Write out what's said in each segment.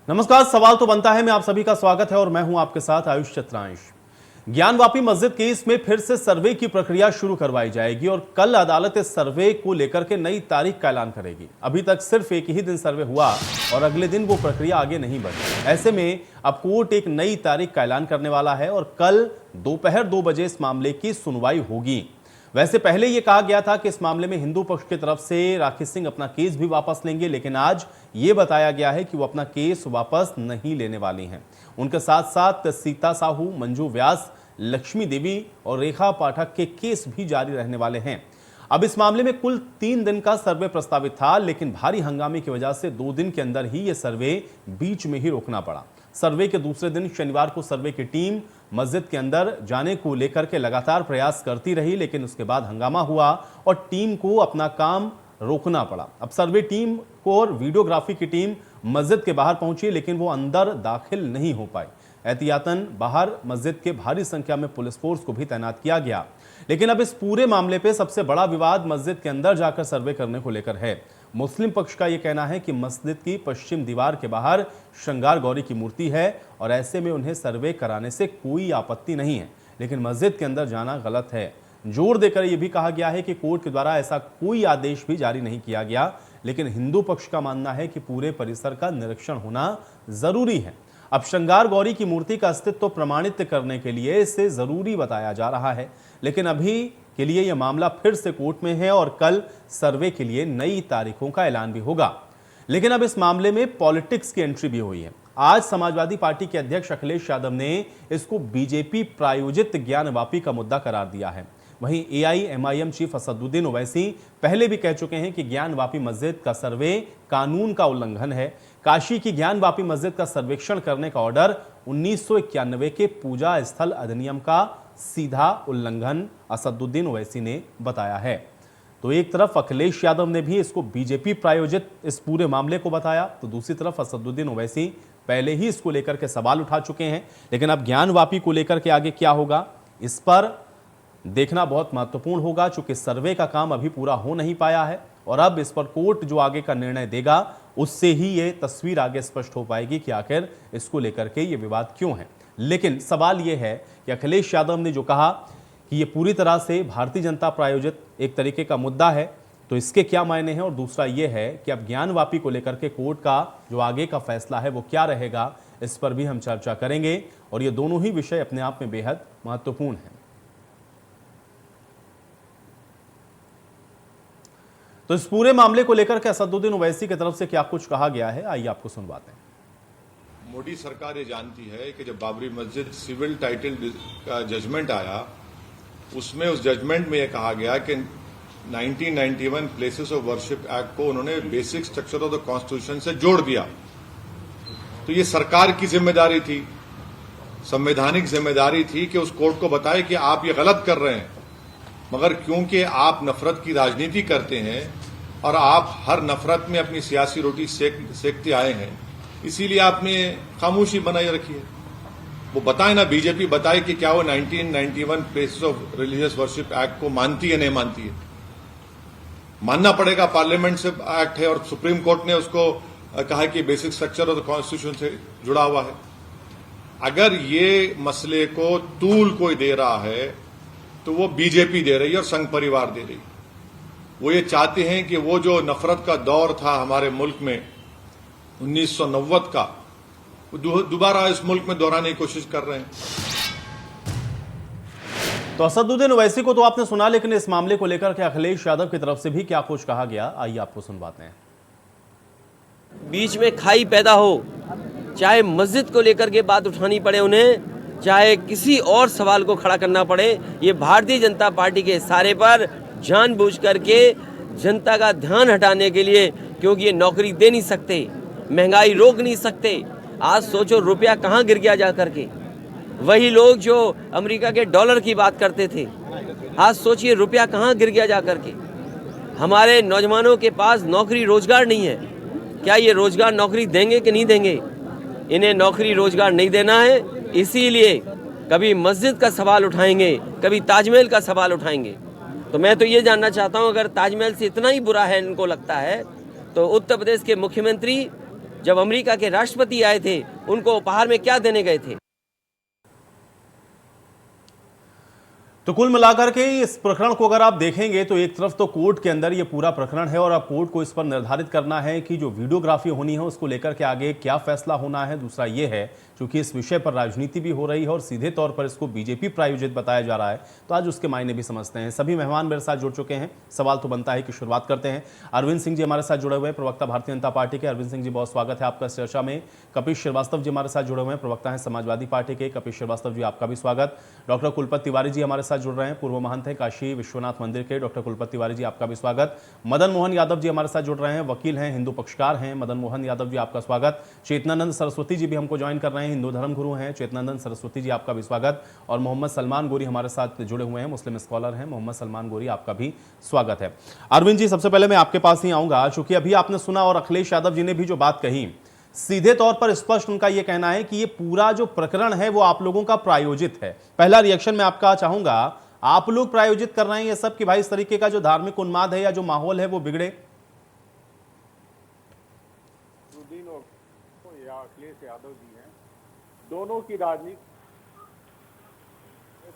नमस्कार। सवाल तो बनता है, मैं आप सभी का स्वागत है और मैं हूं आपके साथ आयुष चतुरांश। ज्ञानवापी मस्जिद केस में फिर से सर्वे की प्रक्रिया शुरू करवाई जाएगी और कल अदालत इस सर्वे को लेकर के नई तारीख का ऐलान करेगी। अभी तक सिर्फ एक ही दिन सर्वे हुआ और अगले दिन वो प्रक्रिया आगे नहीं बढ़ी। ऐसे में अब कोर्ट एक नई तारीख का ऐलान करने वाला है और कल दोपहर 2 बजे इस मामले की सुनवाई होगी। वैसे पहले यह कहा गया था कि इस मामले में हिंदू पक्ष की तरफ से राखी सिंह अपना केस भी वापस लेंगे, लेकिन आज यह बताया गया है कि वो अपना केस वापस नहीं लेने वाली हैं। उनके साथ साथ सीता साहू, मंजू व्यास, लक्ष्मी देवी और रेखा पाठक के केस भी जारी रहने वाले हैं। अब इस मामले में कुल 3 दिन का सर्वे प्रस्तावित था, लेकिन भारी हंगामे की वजह से 2 दिन के अंदर ही यह सर्वे बीच में ही रोकना पड़ा। सर्वे के दूसरे दिन शनिवार को सर्वे की टीम मस्जिद के अंदर जाने को लेकर के लगातार प्रयास करती रही, लेकिन उसके बाद हंगामा हुआ और टीम को अपना काम रोकना पड़ा। अब सर्वे टीम को और वीडियोग्राफी की टीम मस्जिद के बाहर पहुंची, लेकिन वो अंदर दाखिल नहीं हो पाई। एहतियातन बाहर मस्जिद के भारी संख्या में पुलिस फोर्स को भी तैनात किया गया। लेकिन अब इस पूरे मामले पे सबसे बड़ा विवाद मस्जिद के अंदर जाकर सर्वे करने को लेकर है। मुस्लिम पक्ष का यह कहना है कि मस्जिद की पश्चिम दीवार के बाहर श्रृंगार गौरी की मूर्ति है और ऐसे में उन्हें सर्वे कराने से कोई आपत्ति नहीं है, लेकिन मस्जिद के अंदर जाना गलत है। जोर देकर यह भी कहा गया है कि कोर्ट के द्वारा ऐसा कोई आदेश भी जारी नहीं किया गया, लेकिन हिंदू पक्ष का मानना है कि पूरे परिसर का निरीक्षण होना जरूरी है। अब श्रृंगार गौरी की मूर्ति का अस्तित्व प्रमाणित करने के लिए इसे जरूरी बताया जा रहा है, लेकिन अभी के लिए यह मामला फिर से कोर्ट में है और कल सर्वे के लिए नई तारीखों का ऐलान भी होगा। लेकिन अब इस मामले में पॉलिटिक्स की एंट्री भी हुई है। आज समाजवादी पार्टी के अध्यक्ष अखिलेश यादव ने इसको बीजेपी प्रायोजित ज्ञानवापी का मुद्दा करार दिया है। वहीं एआईएमआईएम चीफ असदुद्दीन ओवैसी पहले भी कह चुके हैं कि ज्ञानवापी मस्जिद का सर्वे कानून का उल्लंघन है। काशी की ज्ञानवापी मस्जिद का सर्वेक्षण करने का ऑर्डर 1991 के पूजा स्थल अधिनियम का सीधा उल्लंघन असदुद्दीन ओवैसी ने बताया है। तो एक तरफ अखिलेश यादव ने भी इसको बीजेपी प्रायोजित इस पूरे मामले को बताया, तो दूसरी तरफ असदुद्दीन ओवैसी पहले ही इसको लेकर के सवाल उठा चुके हैं। लेकिन अब ज्ञानवापी को लेकर के आगे क्या होगा, इस पर देखना बहुत महत्वपूर्ण होगा, चूंकि सर्वे का काम अभी पूरा हो नहीं पाया है और अब इस पर कोर्ट जो आगे का निर्णय देगा उससे ही ये तस्वीर आगे स्पष्ट हो पाएगी कि आखिर इसको लेकर के ये विवाद क्यों है। लेकिन सवाल ये है कि अखिलेश यादव ने जो कहा कि ये पूरी तरह से भारतीय जनता प्रायोजित एक तरीके का मुद्दा है, तो इसके क्या मायने हैं, और दूसरा ये है कि अब ज्ञानवापी को लेकर के कोर्ट का जो आगे का फैसला है वो क्या रहेगा, इस पर भी हम चर्चा करेंगे और ये दोनों ही विषय अपने आप में बेहद महत्वपूर्ण हैं। तो इस पूरे मामले को लेकर के असदुद्दीन ओवैसी की तरफ से क्या कुछ कहा गया है, आइए आपको सुनवाते हैं। मोदी सरकार ये जानती है कि जब बाबरी मस्जिद सिविल टाइटल का जजमेंट आया, उसमें उस जजमेंट में यह कहा गया कि 1991 प्लेसेस ऑफ वर्शिप एक्ट को उन्होंने basic structure of the constitution से जोड़ दिया। तो ये सरकार की जिम्मेदारी थी, संवैधानिक जिम्मेदारी थी कि उस कोर्ट को बताए कि आप ये गलत कर रहे हैं। मगर क्योंकि आप नफरत की राजनीति करते हैं और आप हर नफरत में अपनी सियासी रोटी सेकते आए हैं, इसीलिए आपने खामोशी बनाए रखी है। वो बताए ना, बीजेपी बताए कि क्या वो 1991 places of religious worship act को मानती है, नहीं मानती है। मानना पड़ेगा, पार्लियामेंट से एक्ट है और सुप्रीम कोर्ट ने उसको कहा कि basic structure of the constitution से जुड़ा हुआ है। अगर ये मसले को तूल कोई दे रहा है तो वो बीजेपी दे रही है और संघ परिवार दे रही है। वो ये चाहते हैं कि वो जो नफरत का दौर था हमारे मुल्क में 1990 का, वो दोबारा इस मुल्क में दोहराने की कोशिश कर रहे हैं। तो असदुद्दीन ओवैसी को तो आपने सुना, लेकिन इस मामले को लेकर के अखिलेश यादव की तरफ से भी क्या कुछ कहा गया, आइए आपको सुनवाते हैं। बीच में खाई पैदा हो, चाहे मस्जिद को लेकर के बात उठानी पड़े उन्हें, चाहे किसी और सवाल को खड़ा करना पड़े, ये भारतीय जनता पार्टी के इशारे पर जानबूझ करके जनता का ध्यान हटाने के लिए, क्योंकि ये नौकरी दे नहीं सकते, महंगाई रोक नहीं सकते। आज सोचो रुपया कहाँ गिर गया जा करके। वही लोग जो अमेरिका के डॉलर की बात करते थे, आज सोचिए रुपया कहाँ गिर गया जा करके। हमारे नौजवानों के पास नौकरी रोजगार नहीं है। क्या ये रोजगार नौकरी देंगे कि नहीं देंगे? इन्हें नौकरी रोजगार नहीं देना है, इसीलिए कभी मस्जिद का सवाल उठाएंगे, कभी ताजमहल का सवाल उठाएंगे। तो मैं तो ये जानना चाहता हूँ, अगर ताजमहल से इतना ही बुरा है इनको लगता है, तो उत्तर प्रदेश के मुख्यमंत्री जब अमेरिका के राष्ट्रपति आए थे उनको उपहार में क्या देने गए थे? तो कुल मिलाकर के इस प्रकरण को अगर आप देखेंगे तो एक तरफ तो कोर्ट के अंदर ये पूरा प्रकरण है और अब कोर्ट को इस पर निर्धारित करना है कि जो वीडियोग्राफी होनी है उसको लेकर के आगे क्या फैसला होना है। दूसरा ये है क्योंकि इस विषय पर राजनीति भी हो रही है और सीधे तौर पर इसको बीजेपी प्रायोजित बताया जा रहा है, तो आज उसके मायने भी समझते हैं। सभी मेहमान मेरे साथ जुड़ चुके हैं। सवाल तो बनता है कि शुरुआत करते हैं। अरविंद सिंह जी हमारे साथ जुड़े हुए हैं, प्रवक्ता भारतीय जनता पार्टी के। अरविंद सिंह जी, बहुत स्वागत है आपका इस चर्चा में। कपिल श्रीवास्तव जी हमारे साथ जुड़े हुए हैं, प्रवक्ता हैं समाजवादी पार्टी के। कपिल श्रीवास्तव जी, आपका भी स्वागत। डॉक्टर कुलपति तिवारी जी हमारे साथ जुड़ रहे हैं, पूर्व महंत हैं काशी विश्वनाथ मंदिर के। डॉक्टर कुलपति तिवारी जी, आपका भी स्वागत। मदन मोहन यादव जी हमारे साथ जुड़ रहे हैं, वकील हैं, हिंदू पक्षकार हैं। मदन मोहन यादव जी, आपका स्वागत। चेतनानंद सरस्वती जी भी हमको ज्वाइन कर रहे हैं, हिंदू धर्म गुरु हैं। चेतनानंद सरस्वती जी, आपका भी स्वागत। और मोहम्मद सलमान गोरी हमारे साथ जुड़े हुए हैं, मुस्लिम स्कॉलर हैं। मोहम्मद सलमान गोरी, आपका भी स्वागत है। अरविंद जी, सबसे पहले मैं आपके पास ही आऊंगा, चूंकि अभी आपने सुना और अखिलेश यादव जी ने भी जो बात कही, सीधे तौर पर स्पष्ट उनका यह कहना है कि ये पूरा जो प्रकरण है वो आप लोगों का प्रायोजित है। पहला रिएक्शन मैं आपका चाहूंगा, आप लोग प्रायोजित कर रहे हैं ये सब कि भाई इस तरीके का जो धार्मिक उन्माद है या जो माहौल है वो बिगड़े? या अखिलेश यादव जी हैं, दोनों की राजनीति,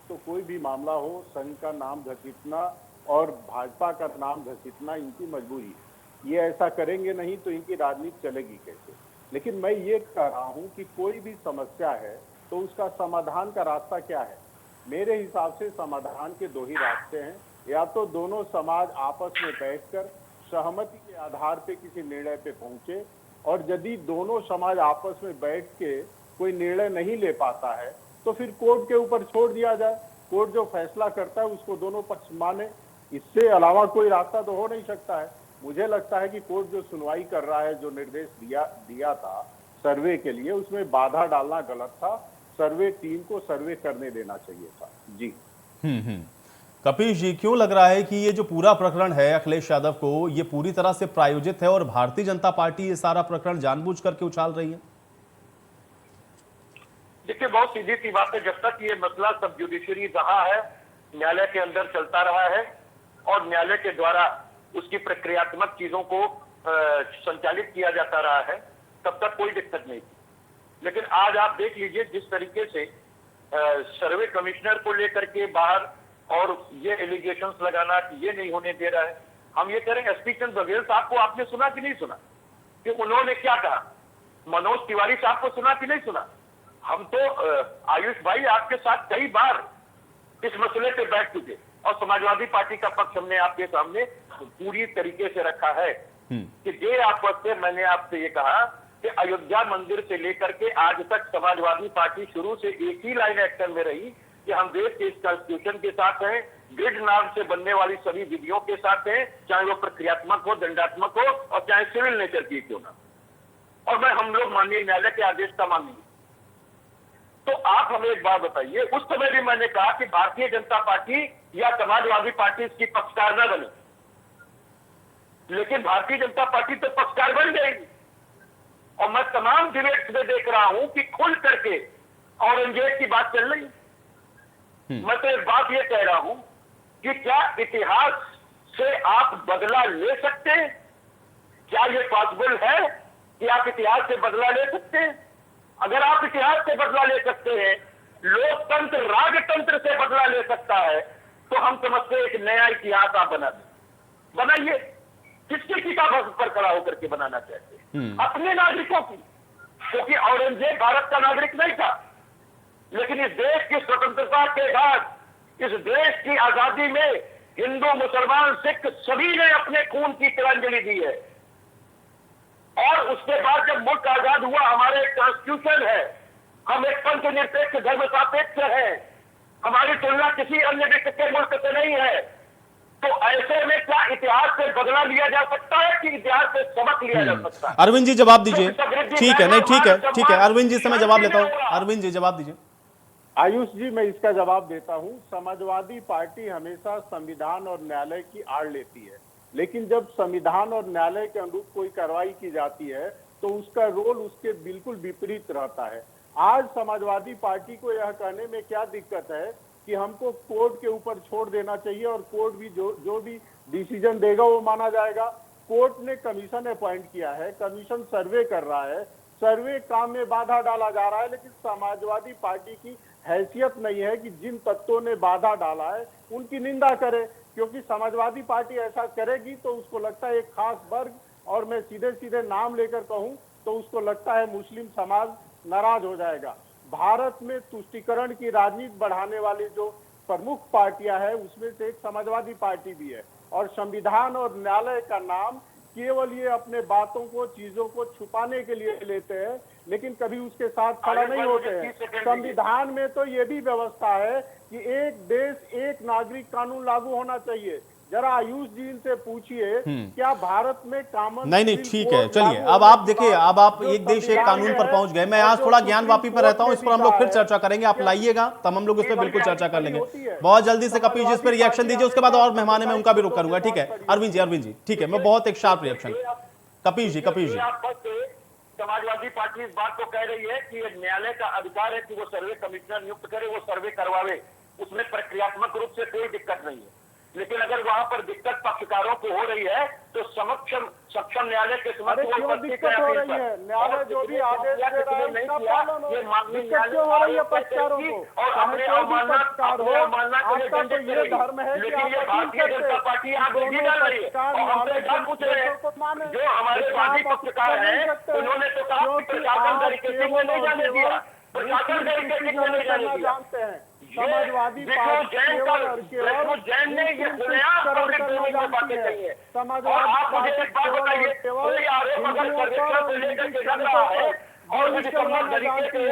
तो कोई भी मामला हो, संघ का नाम घसीटना और भाजपा का नाम घसीटना इनकी मजबूरी है। ये ऐसा करेंगे नहीं तो इनकी राजनीति चलेगी कैसे? लेकिन मैं ये कह रहा हूं कि कोई भी समस्या है तो उसका समाधान का रास्ता क्या है? मेरे हिसाब से समाधान के दो ही रास्ते हैं। या तो दोनों समाज आपस में बैठकर सहमति के आधार पे किसी निर्णय पे पहुंचे, और यदि दोनों समाज आपस में बैठ के कोई निर्णय नहीं ले पाता है तो फिर कोर्ट के ऊपर छोड़ दिया जाए। कोर्ट जो फैसला करता है उसको दोनों पक्ष माने। इससे अलावा कोई रास्ता तो हो नहीं सकता है। मुझे लगता है कि कोर्ट जो सुनवाई कर रहा है, जो निर्देश दिया था सर्वे के लिए, उसमें बाधा डालना गलत था। सर्वे टीम को सर्वे करने देना चाहिए था। जी। कपिल जी, क्यों लग रहा है कि ये जो पूरा प्रकरण है अखिलेश यादव को, ये पूरी तरह से प्रायोजित है और भारतीय जनता पार्टी ये सारा प्रकरण जानबूझ करके उछाल रही है? देखिए, बहुत सीधी सी बात है। जब तक ये मसला सब जुडिशरी रहा है, न्यायालय के अंदर चलता रहा है और न्यायालय के द्वारा उसकी प्रक्रियात्मक चीजों को संचालित किया जाता रहा है, तब तक कोई दिक्कत नहीं थी। लेकिन आज आप देख लीजिए जिस तरीके से सर्वे कमिश्नर को लेकर के बाहर और ये एलिगेशंस लगाना कि ये नहीं होने दे रहा है। हम ये कह रहे हैं, एसपी चंद बघेल साहब को आपने सुना कि नहीं सुना कि उन्होंने क्या कहा? मनोज तिवारी साहब को सुना कि नहीं सुना? हम तो आयुष भाई आपके साथ कई बार इस मसले पे बैठ चुके और समाजवादी पार्टी का पक्ष हमने आपके सामने पूरी तरीके से रखा है कि जे आपस से मैंने आपसे ये कहा कि अयोध्या मंदिर से लेकर के आज तक समाजवादी पार्टी शुरू से एक ही लाइन एक्शन में रही कि हम देश के इस कॉन्स्टिट्यूशन के साथ हैं, ग्रिड नाम से बनने वाली सभी विधियों के साथ हैं, चाहे वो प्रक्रियात्मक हो, दंडात्मक हो और चाहे सिविल नेचर की क्यों ना। और हम लोग माननीय न्यायालय के आदेश का मानेंगे। तो आप हमें एक बात बताइए, उस समय भी मैंने कहा कि भारतीय जनता पार्टी या समाजवादी पार्टी इसकी पक्षकार न बने, लेकिन भारतीय जनता पार्टी तो पक्षकार बन जाएगी। और मैं तमाम डिबेट्स में देख रहा हूं कि खुल करके औरंगजेब की बात चल रही। मैं तो एक बात ये कह रहा हूं कि क्या इतिहास से आप बदला ले सकते हैं? क्या ये पॉसिबल है कि आप इतिहास से बदला ले सकते हैं? अगर आप इतिहास से बदला ले सकते हैं, लोकतंत्र राजतंत्र से बदला ले सकता है, तो हम समझते हैं एक नया इतिहास आप बना दें। बनाइए। किसकी किताब पर खड़ा होकर के बनाना चाहते हैं? अपने नागरिकों की, क्योंकि औरंगजेब भारत का नागरिक नहीं था, लेकिन इस देश की स्वतंत्रता के बाद, इस देश की आजादी में हिंदू, मुसलमान, सिख सभी ने अपने खून की तिलांजलि दी है। और उसके बाद जब मुल्क आजाद हुआ, हमारे एक कॉन्स्टिट्यूशन है, हम एक पंथ निरपेक्ष धर्म सापेक्ष है, हमारी तुलना किसी अन्य विश्व के मुल्क से नहीं है। तो ऐसे में क्या इतिहास से बदला लिया जा सकता है कि इतिहास से सबक लिया जा सकता है? अरविंद जी जवाब दीजिए। ठीक है, नहीं ठीक है अरविंद जी से मैं जवाब लेता हूँ। अरविंद जी जवाब दीजिए। आयुष जी, मैं इसका जवाब देता हूं। समाजवादी पार्टी हमेशा संविधान और न्यायालय की आड़ लेती है, लेकिन जब संविधान और न्यायालय के अनुरूप कोई कार्रवाई की जाती है तो उसका रोल उसके बिल्कुल विपरीत रहता है। आज समाजवादी पार्टी को यह कहने में क्या दिक्कत है कि हमको कोर्ट के ऊपर छोड़ देना चाहिए और कोर्ट भी जो भी डिसीजन देगा वो माना जाएगा। कोर्ट ने कमीशन अपॉइंट किया है, कमीशन सर्वे कर रहा है, सर्वे काम में बाधा डाला जा रहा है, लेकिन समाजवादी पार्टी की हैसियत नहीं है कि जिन तत्वों ने बाधा डाला है उनकी निंदा करे, क्योंकि समाजवादी पार्टी ऐसा करेगी तो उसको लगता है एक खास वर्ग, और मैं सीधे सीधे नाम लेकर कहूं तो उसको लगता है मुस्लिम समाज नाराज हो जाएगा। भारत में तुष्टीकरण की राजनीति बढ़ाने वाली जो प्रमुख पार्टियां हैं उसमें से एक समाजवादी पार्टी भी है, और संविधान और न्यायालय का नाम केवल ये अपने बातों को, चीजों को छुपाने के लिए लेते हैं, लेकिन कभी उसके साथ खड़ा नहीं होते हैं। संविधान में तो ये भी व्यवस्था है कि एक देश एक नागरिक कानून लागू होना चाहिए। जरा आयुष जी से पूछिए क्या भारत में कॉमन नहीं ठीक है, चलिए अब आप देखिए, अब आप एक देश एक कानून पर पहुंच गए। मैं आज थोड़ा ज्ञानवापी पर रहता हूं, इस पर हम लोग फिर चर्चा करेंगे, आप लाइएगा तब हम लोग इस पर बिल्कुल चर्चा कर लेंगे। बहुत जल्दी से कपिल जी इस पर रिएक्शन दीजिए, उसके बाद और मेहमान में उनका भी रुख करूंगा, ठीक है? अरविंद जी ठीक है, मैं बहुत एक sharp reaction. Kapil ji Samajwadi party इस बात को कह रही है कि न्यायालय का अधिकार है कि वो सर्वे कमिश्नर नियुक्त करे, वो सर्वे करवावे, उसमें प्रक्रियात्मक रूप से कोई दिक्कत नहीं है। लेकिन अगर वहां पर दिक्कत पक्षकारों को हो रही है तो सक्षम न्यायालय के समक्ष दिक्कत हो रही है, न्यायालय जो भी आदेश दे रहा है उसका पालन हो, दिक्कत क्यों हो रही है पक्षकारों को? और अपने पक्षकार हो, आपका तो ये धर्म है कि आप भारतीय जनता पार्टी आप नहीं डाल रही है, पूछ रहे हैं जो हमारे वादी पक्षकार हैं उन्होंने तो कहा प्रशासन तरीके से नहीं जाने दिया, प्रशासन तरीके से नहीं जाने दिया। जानते हैं समाजवादी पार्टी जैन ने ये बोला समाजवादी पार्टी कोई आरोप अगर सर्वेक्षण को लेकर के लग रहा है और मुकम्मल तरीके से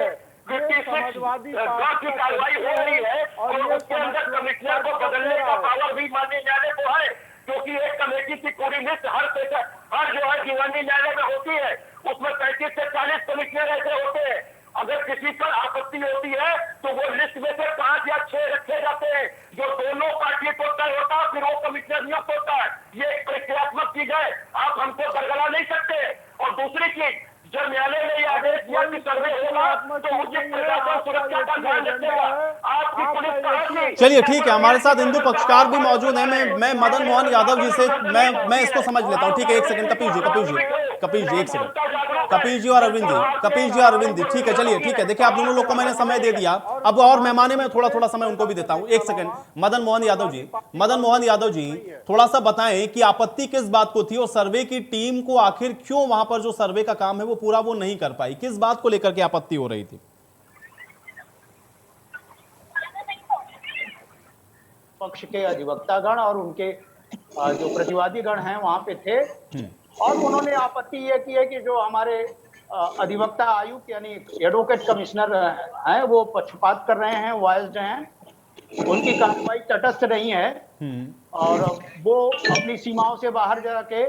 समाजवादी की कार्रवाई हो रही है और उसके अंदर कमिश्नर को बदलने का पावर भी माननीय न्यायालय को है, क्योंकि एक कमेटी की पूरी लिस्ट हर जो है दीवानी न्यायालय में होती है, उसमें 35 से 40 कमिश्नर ऐसे होते हैं। अगर किसी पर आपत्ति होती है तो वो लिस्ट में से 5 या 6 रखे जाते हैं, जो दोनों पार्टी को तय होता है, फिर वो कमिश्नर नियुक्त होता है। ये एक प्रक्रियात्मक चीज है, आप हमको बरगला नहीं सकते। और दूसरी चीज, जब न्यायालय ने यह आदेश दिया कि सर्वे होगा तो उचित प्रशासन सुरक्षा का ध्यान रखेगा। आपकी पुलिस कहां थी? चलिए ठीक है, हमारे साथ हिंदू पक्षकार भी मौजूद हैं। मैं मदन मोहन यादव जी से मैं इसको समझ लेता हूं, ठीक है? एक सेकंड कपिल जी एक सेकंड, कपिल जी और अरविंद जी, ठीक है, चलिए ठीक है। देखिए आप दोनों लोग को मैंने समय दे दिया, अब और मेहमाने में थोड़ा समय उनको भी देता हूं। एक सेकंड, मदन मोहन यादव जी थोड़ा सा बताएं कि आपत्ति किस बात को थी और सर्वे की टीम को आखिर क्यों वहां पर जो सर्वे का काम है वो पूरा वो नहीं कर पाई, किस बात को लेकर के आपत्ति हो रही थी? पक्ष के अधिवक्तागण और उनके जो प्रतिवादी गण हैं वहां पे थे, और उन्होंने आपत्ति ये की है कि जो हमारे अधिवक्ता आयुक्त यानी एडवोकेट कमिश्नर हैं वो पक्षपात कर रहे हैं, वायस्ड हैं, उनकी कार्रवाई तटस्थ नहीं है और वो अपनी सीमाओं से बाहर जाके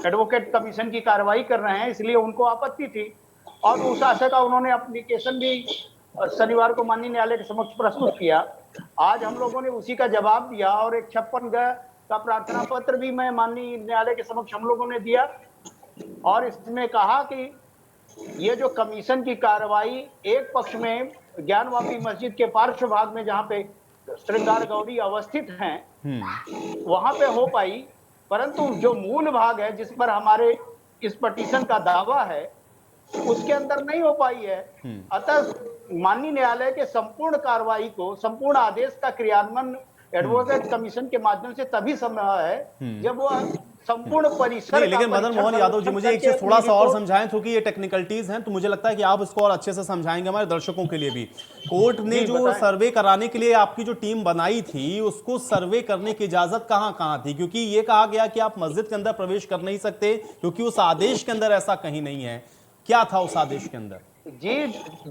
एडवोकेट कमीशन की कार्रवाई कर रहे हैं, इसलिए उनको आपत्ति थी। और उस आशय का उन्होंने एप्लीकेशन भी शनिवार को माननीय न्यायालय के समक्ष प्रस्तुत किया। आज हम लोगों ने उसी का जवाब दिया और एक 56 का प्रार्थना पत्र भी मैं माननीय न्यायालय के समक्ष हम लोगों ने दिया, और इसमें कहा कि ये जो कमीशन की कार्रवाई एक पक्ष में ज्ञानवापी मस्जिद के पार्श्व भाग में जहाँ पे श्रृंगार गौरी अवस्थित हैं वहां पे हो पाई, परंतु जो मूल भाग है जिस पर हमारे इस पटिशन का दावा है उसके अंदर नहीं हो पाई है। अतः माननीय न्यायालय के संपूर्ण कार्रवाई को, संपूर्ण आदेश का क्रियान्वयन एडवोकेट कमीशन के माध्यम से तभी संभव है जब वो संपूर्ण परिसर। लेकिन मदन मोहन यादव जी मुझे एक चीज थोड़ा सा और समझाएं, क्योंकि ये टेक्निकलिटीज हैं तो मुझे लगता है कि आप इसको और अच्छे से समझाएंगे हमारे दर्शकों के लिए भी। कोर्ट ने जो सर्वे कराने के लिए आपकी जो टीम बनाई थी उसको सर्वे करने की इजाजत कहां थी? क्योंकि ये कहा गया कि आप मस्जिद के अंदर प्रवेश कर नहीं सकते क्योंकि उस आदेश के अंदर ऐसा कहीं नहीं है। क्या था उस आदेश के अंदर? जी,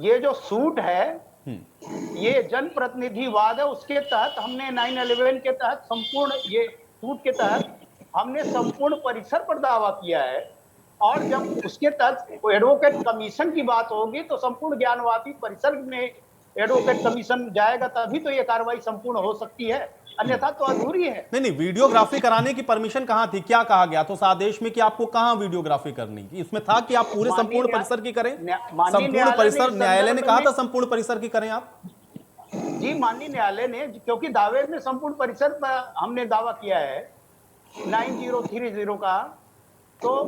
ये जो सूट है ये जनप्रतिनिधिवाद है, उसके तहत हमने 9/11 के तहत संपूर्ण ये सूट के तहत हमने संपूर्ण परिसर पर दावा किया है, और जब उसके तहत एडवोकेट कमीशन की बात होगी तो संपूर्ण ज्ञानवापी परिसर में एडवोकेट कमीशन जाएगा तभी तो ये कार्रवाई संपूर्ण हो सकती है, अन्यथा तो अधूरी है। नहीं, वीडियोग्राफी कराने की परमिशन कहाँ थी? क्या कहा गया तो उस आदेश में कि आपको कहाँ वीडियोग्राफी करनी की? इसमें था कि आप पूरे संपूर्ण परिसर की करें, संपूर्ण परिसर, न्यायालय ने कहा था संपूर्ण परिसर की करें आप? जी, माननीय न्यायालय ने, क्योंकि दावे में संपूर्ण परिसर पर हमने दावा किया है 9030 का, तो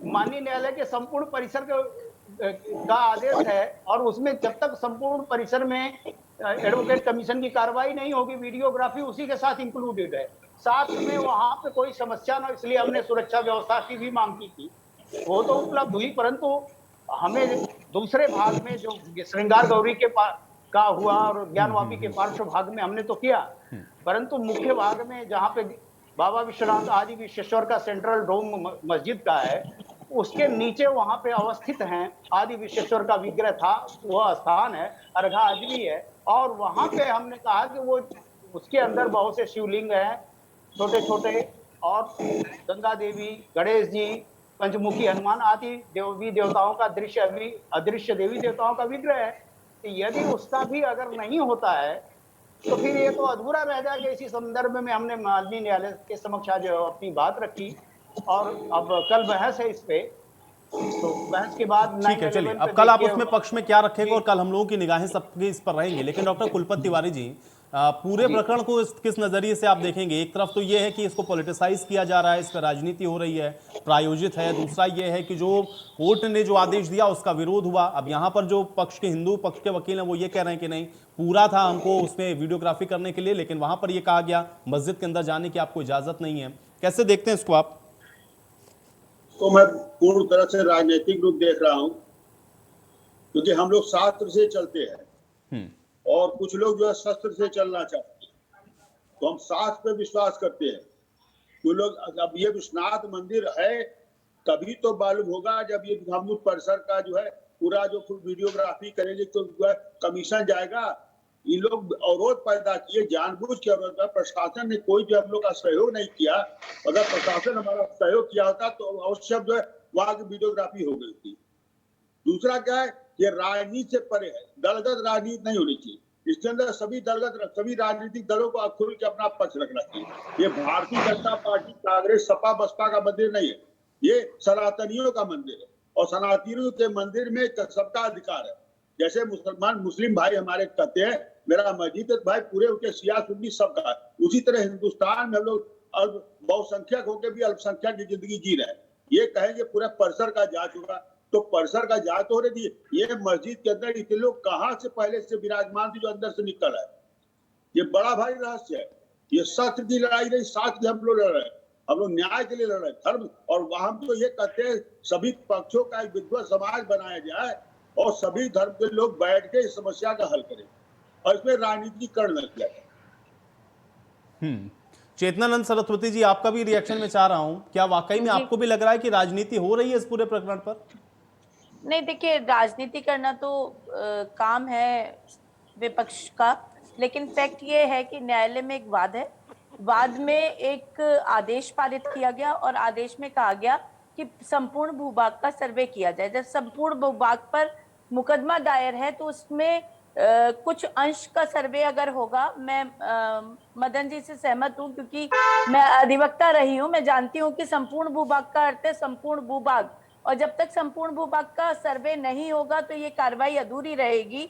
माननीय न्यायालय के संपूर्ण परिसर का आदेश है, और उसमें जब तक संपूर्ण परिसर में एडवोकेट कमीशन की कार्रवाई नहीं होगी, वीडियोग्राफी उसी के साथ इंक्लूडेड है। साथ में वहां पे कोई समस्या ना, इसलिए हमने सुरक्षा व्यवस्था की भी मांग की थी, वो तो उपलब्ध हुई, परंतु हमें दूसरे भाग में जो श्रृंगार गौरी का हुआ और ज्ञानवापी के पार्श्व भाग में हमने तो किया, परंतु मुख्य भाग में जहां पे बाबा विश्वनाथ आदि विश्वेश्वर का सेंट्रल डोम मस्जिद का है, उसके नीचे वहां पे अवस्थित हैं आदि विश्वेश्वर का विग्रह था, वह स्थान है, अर्घा आज भी है, और वहां पे हमने कहा कि वो उसके अंदर बहुत से शिवलिंग हैं छोटे छोटे, और गंगा देवी, गणेश जी, पंचमुखी हनुमान आदि देवी देवताओं का अदृश्य देवी देवताओं का विग्रह है। तो यदि उसका भी अगर नहीं होता है तो फिर ये तो अधूरा रह जाएगा। इसी संदर्भ में हमने माननीय न्यायालय के समक्ष आज अपनी बात रखी, और अब कल बहस है इस पे, तो बहस के बाद ठीक है, चलिए अब कल आप उसमें पक्ष में क्या रखेंगे और कल हम लोगों की निगाहें सबकी इस पर रहेंगी। लेकिन डॉक्टर कुलपति तिवारी जी, पूरे प्रकरण को किस नजरिए से आप देखेंगे? एक तरफ तो ये है कि इसको पॉलिटिसाइज किया जा रहा है, इस पर राजनीति हो रही है, प्रायोजित है। दूसरा ये है कि जो कोर्ट ने जो आदेश दिया उसका विरोध हुआ। अब यहाँ पर जो पक्ष के हिंदू पक्ष के वकील हैं वो ये कह रहे हैं कि नहीं, पूरा था हमको उसमें वीडियोग्राफी करने के लिए, लेकिन वहां पर ये कहा गया मस्जिद के अंदर जाने की आपको इजाजत नहीं है। कैसे देखते हैं इसको आप? तो मैं पूर्ण तरह से राजनीतिक रूप देख रहा हूं, क्योंकि हम लोग शास्त्र से चलते हैं और कुछ लोग जो है शस्त्र से चलना चाहते हैं। तो हम शास्त्र पे विश्वास करते हैं। तो लोग, अब ये विश्वनाथ मंदिर है तभी तो मालूम होगा जब ये हम लोग परिसर का जो है पूरा जो वीडियोग्राफी करेंगे, तो जो है कमीशन जाएगा। ये लोग अवरोध पैदा किए, जानबूझ के अवरोध। प्रशासन ने कोई जो हम लोग का सहयोग नहीं किया। अगर प्रशासन हमारा सहयोग किया होता तो अवश्य जो है वहां की वीडियोग्राफी हो गई थी। दूसरा क्या है, ये राजनीति से परे है, दलगत राजनीति नहीं होनी चाहिए। इसके अंदर सभी राजनीतिक दलों को खुल के अपना पक्ष रखना चाहिए। ये भारतीय जनता पार्टी, कांग्रेस, सपा, बसपा का मंदिर नहीं है, ये सनातनियों का मंदिर है, और सनातनियों के मंदिर में सबका अधिकार है। जैसे मुस्लिम भाई हमारे कहते हैं मेरा मस्जिद है, भाई पूरे उनके सिया सुन्नी सबका है। उसी तरह हिंदुस्तान में हम लोग बहुसंख्यक होकर भी अल्पसंख्यक की जिंदगी जी रहे हैं। ये कहेंगे पूरा परिसर का जांच होगा, तो परिसर का जांच हो रही थी। ये मस्जिद के अंदर इतने लोग कहाँ से पहले से विराजमान थे जो अंदर से निकल है, ये बड़ा भारी रहस्य है। ये सत्य की लड़ाई नहीं, साथ में हम लोग लड़ रहे हैं, हम लोग न्याय के लिए लड़ रहे हैं, धर्म। और वहां तो ये कहते हैं सभी पक्षों का एक विद्वत समाज बनाया जाए और सभी धर्म के लोग बैठ के इस समस्या का हल करें, और इसमें राजनीतिकरण न किया जाए। चेतनानंद सरस्वती जी, आपका भी रिएक्शन में चाह रहा हूं। क्या वाकई में आपको भी लग रहा है कि राजनीति हो रही है इस पूरे प्रकरण पर? नहीं, देखिए, राजनीति करना तो काम है विपक्ष का, लेकिन फैक्ट ये है कि न्यायालय में एक वाद है। वाद में एक आदेश पारित किया गया और आदेश में कहा गया कि संपूर्ण भूभाग का सर्वे किया जाए। जब संपूर्ण भूभाग पर मुकदमा दायर है तो उसमें कुछ अंश का सर्वे अगर होगा, मैं मदन जी से सहमत हूं, क्योंकि मैं अधिवक्ता रही हूं, मैं जानती हूं कि संपूर्ण भूभाग का अर्थ है संपूर्ण भूभाग, और जब तक संपूर्ण भूभाग का सर्वे नहीं होगा तो ये कार्रवाई अधूरी रहेगी।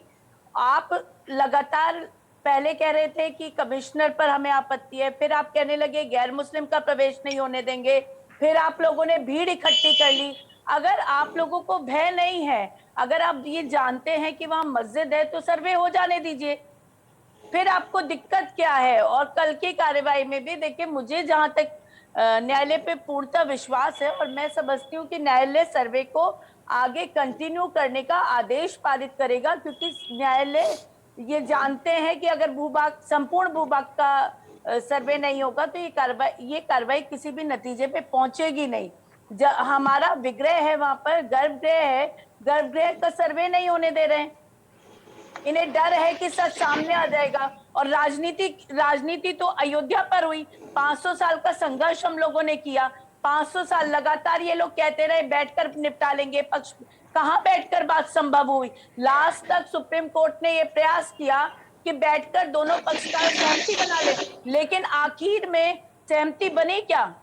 आप लगातार पहले कह रहे थे कि कमिश्नर पर हमें आपत्ति है, फिर आप कहने लगे गैर मुस्लिम का प्रवेश नहीं होने देंगे, फिर आप लोगों ने भीड़ इकट्ठी कर ली। अगर आप लोगों को भय नहीं है, अगर आप ये जानते हैं कि वहां मस्जिद है, तो सर्वे हो जाने दीजिए, फिर आपको दिक्कत क्या है? और कल की कार्यवाही में भी देखिए, मुझे जहां तक न्यायालय पे पूर्णतः विश्वास है और मैं समझती हूँ कि न्यायालय सर्वे को आगे कंटिन्यू करने का आदेश पारित करेगा, क्योंकि न्यायालय ये जानते हैं कि अगर संपूर्ण भूभाग का सर्वे नहीं होगा तो ये कार्रवाई किसी भी नतीजे पे पहुंचेगी नहीं। हमारा विग्रह है, वहां पर गर्भगृह है, गर्भगृह का सर्वे नहीं होने दे रहे हैं। इन्हें डर है कि सच सामने आ जाएगा। और राजनीति तो अयोध्या पर हुई, 500 साल का संघर्ष हम लोगों ने किया, 500 साल लगातार ये लोग कहते रहे बैठकर निपटा लेंगे। पक्ष कहाँ बैठकर बात संभव हुई? लास्ट तक सुप्रीम कोर्ट ने ये प्रयास किया कि बैठकर दोनों पक्षकार सहमति बना ले, लेकिन आखिर में सहमति बनी क्या?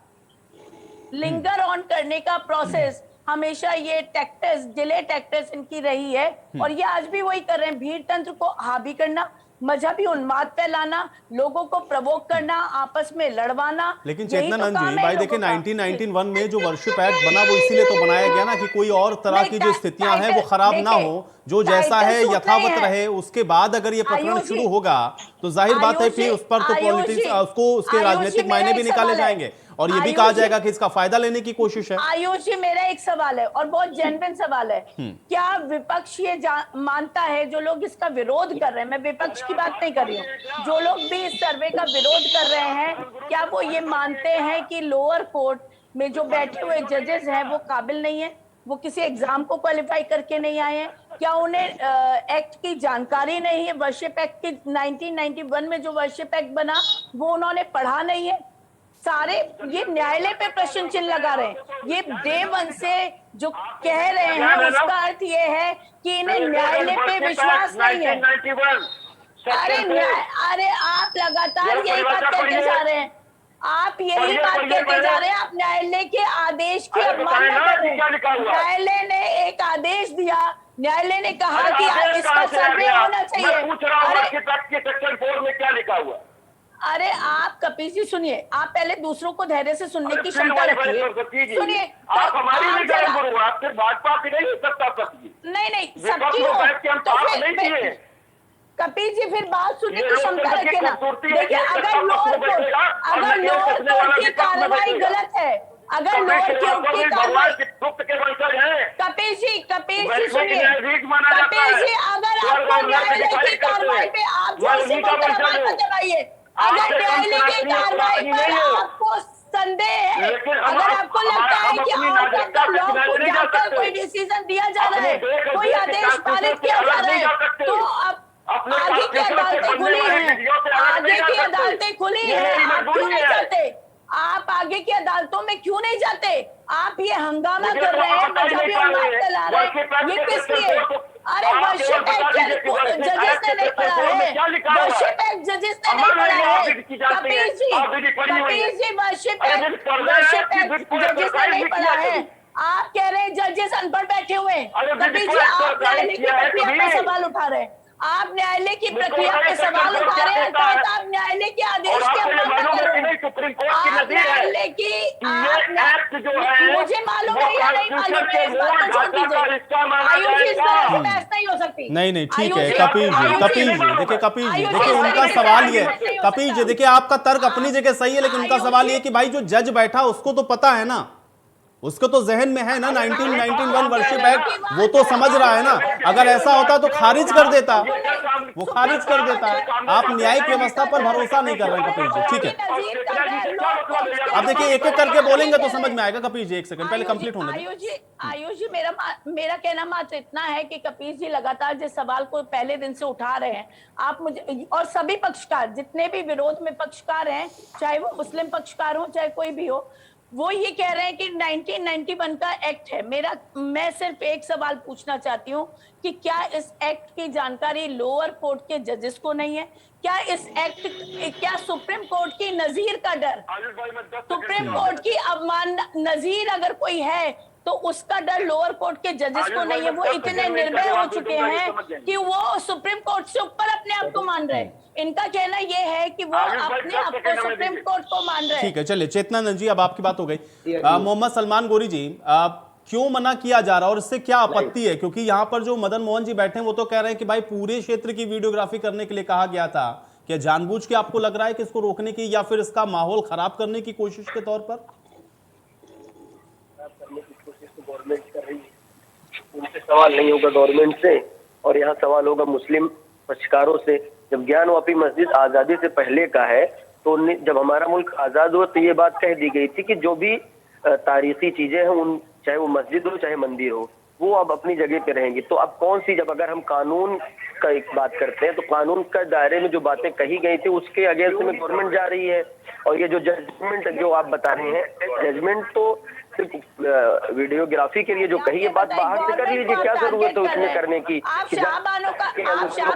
लिंगर ऑन करने का प्रोसेस हमेशा ये डिले टैक्टिक्स इनकी रही है, और ये आज भी वही कर रहे हैं। भीड़ तंत्र को हावी करना, मजहबी उन्माद फैलाना, लोगों को प्रवोक करना, आपस में लड़वाना। लेकिन यही चेतना तो नंद काम जी, है भाई इन देखिए लोगों का। 1991 में जो वर्शिप एक्ट बना वो इसीलिए तो बनाया गया ना कि कोई और तरह नहीं, की जो स्थितियां हैं वो टाइटल- खराब ना देखिए, हो, जो जैसा टाइटल है सूट यथावत नहीं है। रहे। उसके बाद अगर ये प्रकरण आयुष जी, शुरू होगा तो जाहिर बात है फिर उस पर तो आयुष पॉलिटिक्स जी, उसको उसके आयुष जी, राजनीतिक मेरा मायने भी एक निकाले सवाल है। जाएंगे और ये भी आयुष कहा जी, जाएगा कि इसका फायदा लेने की कोशिश है। आयुष जी, मेरा एक सवाल है और बहुत जेन्युइन सवाल है। क्या विपक्ष ये मानता है, जो लोग इसका विरोध कर रहे हैं, मैं विपक्ष की बात नहीं कर रही हूँ, जो लोग भी इस सर्वे का विरोध कर रहे हैं, क्या वो ये मानते हैं कि लोअर कोर्ट में जो बैठे हुए जजेस हैं वो काबिल नहीं है, वो किसी एग्जाम को क्वालिफाई करके नहीं आए हैं? क्या उन्हें एक्ट की जानकारी नहीं है? वर्शिप एक्ट की 1991 में जो वर्शिप एक्ट बना वो उन्होंने पढ़ा नहीं है? सारे ये न्यायालय पे प्रश्न चिन्ह लगा रहे हैं। ये डे वन से जो कह रहे हैं उसका अर्थ ये है कि इन्हें न्यायालय पे विश्वास नहीं है। अरे आप लगातार यही बात कहते जा रहे हैं, आप यही बात कहते जा रहे हैं, आप न्यायालय के आदेश की अवमानना कर रहे हैं। न्यायालय ने एक आदेश दिया, न्यायालय ने कहा कि इसका सर्वे होना चाहिए। सेक्शन 4 में क्या लिखा हुआ? अरे आप कपिल जी सुनिए, आप पहले दूसरों को धैर्य से सुनने की क्षमता रखिए। सुनिए, आप हमारी भी ज्ञान गुरु, आप सिर्फ भाजपा की नहीं, सत्ता पक्ष की। नहीं सबकी हो तो फिर कपिल जी फिर बात सुनने की क्षमता रखिए ना। देखिए, अगर लोअर कोर्ट की कार्रवाई गलत है, अगर लोअर कोर्ट की कार्रवाई, कपिल जी सुनिए, कपिल जी अगर आपको न्यायालय की कार्रवाई पे आप जोर से बताइए, अगर न्यायालय की कार्रवाई पर आपको संदेह है, अगर आपको लगता है कि आउट ऑफ द लॉ को जाकर कोई डिसीजन दिया जा रहा है, कोई आदेश पारित किया जा रहा है, तो अब आगे की अदालतें खुली हैं, आगे की अदालतें खुली हैं, आप क्यों नहीं जाते? आप आगे की अदालतों में क्यों नहीं जाते? आप ये हंगामा कर रहे हैं, मजहबी उन्माद फैला रहे हैं, ये किस लिए? अरे वर्शिप एक्ट जजेस ने नहीं पढ़ा है, वर्शिप एक्ट जजेस ने नहीं पढ़ा है। कपिल जी वर्शिप एक्ट जजेस ने नहीं पढ़ा है। आप कह रहे हैं जजेस अनपढ़ बैठे हुए हैं। कपिल जी, आप न्यायालय की प्रक्रिया पर सवाल उठा रहे हैं, आप न्यायालय की प्रक्रिया पे सवाल उठा रहे हैं, आप न्यायालय के आदेश की अवमानना कर रहे हैं। आप न्यायालय की मुझे मालूम है या नहीं मालूम है, इस बात को छोड़ दीजिए। आयुष जी, इस तरह से बहस नहीं हो सकती। नहीं ठीक है कपिल जी, देखिए कपिल जी, देखिए उनका सवाल ये है, कपिल जी देखिए आपका तर्क अपनी जगह सही है, लेकिन उनका सवाल ये कि भाई जो जज बैठा उसको तो पता है ना, उसको तो जहन में है ना 1991 वर्शिप एक्ट, वो तो समझ रहा है ना। अगर ऐसा होता तो खारिज कर देता, वो खारिज कर देता। आप न्यायिक व्यवस्था पर भरोसा नहीं कर रहे हैं कपिल जी, ठीक है। अब देखिए एक एक करके बोलेंगे तो समझ में आएगा। कपिल जी एक सेकंड पहले कंप्लीट होने दें। आयुष जी, मेरा कहना मात्र इतना है कि कपिल जी लगातार जिस सवाल को पहले दिन से उठा रहे हैं, आप मुझे और सभी पक्षकार जितने भी विरोध में पक्षकार हैं, चाहे वो मुस्लिम पक्षकार हो चाहे कोई भी हो, वो ये कह रहे हैं कि 1991 का एक्ट है। मैं सिर्फ एक सवाल पूछना चाहती हूँ कि क्या इस एक्ट की जानकारी लोअर कोर्ट के जजेस को नहीं है? क्या सुप्रीम कोर्ट की नजीर का डर, सुप्रीम कोर्ट की अवमानना, नजीर अगर कोई है तो उसका डर लोअर कोर्ट के जजेस को नहीं है? वो इतने निर्भय हो चुके हैं कि वो सुप्रीम कोर्ट से ऊपर अपने आप को मान रहे हैं। इनका कहना यह है कि वो अपने आप को सुप्रीम कोर्ट को मान रहे हैं। ठीक है, चलिए चेतना नंद जी, अब आपकी बात हो गई। मोहम्मद सलमान गोरी जी, क्यों मना किया जा रहा है और इससे क्या आपत्ति है? क्योंकि यहाँ पर जो मदन मोहन जी बैठे हैं वो तो कह रहे हैं कि भाई पूरे क्षेत्र की वीडियोग्राफी करने के लिए कहा गया था। क्या जानबूझ के आपको लग रहा है कि इसको रोकने की या फिर इसका माहौल खराब करने की कोशिश के तौर पर? गवर्नमेंट कर रही है, उनसे सवाल नहीं होगा गवर्नमेंट से, और यहाँ सवाल होगा मुस्लिम पक्षकारों से। जब ज्ञानवापी मस्जिद आजादी से पहले का है तो जब हमारा मुल्क आजाद हुआ तो ये बात कह दी गई थी कि जो भी तारीखी चीजें हैं, उन चाहे वो मस्जिद हो चाहे मंदिर हो, वो अब अपनी जगह पे रहेंगी। तो अब कौन सी, जब अगर हम कानून का एक बात करते हैं तो कानून का दायरे में जो बातें कही गई थी उसके अगेंस्ट में गवर्नमेंट जा रही है। और ये जो जजमेंट जो आप बता रहे हैं, जजमेंट तो सिर्फ वीडियोग्राफी के लिए जो कही है बात बाहर से कर लीजिए, क्या जरूरत है उसमें करने की? आप शाहबानों का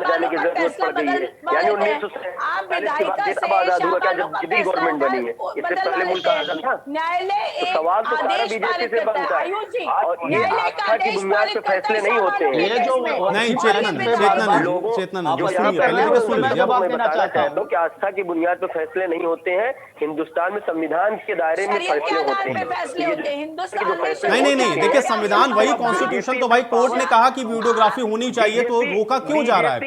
जाने की जरूरत पड़ गई है, यानी 1947 के बाद देखा आजाद हुआ क्या जब जितनी गवर्नमेंट बनी है, इससे पहले मुल्क आजाद था। न्यायालय सवाल तो सारा बीजेपी से बनता है, और ये आस्था की बुनियाद पे फैसले नहीं होते हैं। ये जो नहीं, चेतन बताना चाहता हूँ कि आस्था की बुनियाद पे फैसले नहीं होते हैं, हिंदुस्तान में संविधान के दायरे में फैसले होते हैं। नहीं, देखिए संविधान वही कॉन्स्टिट्यूशन, तो भाई कोर्ट ने कहा कि वीडियोग्राफी होनी चाहिए, तो रोका क्यों जा रहा है?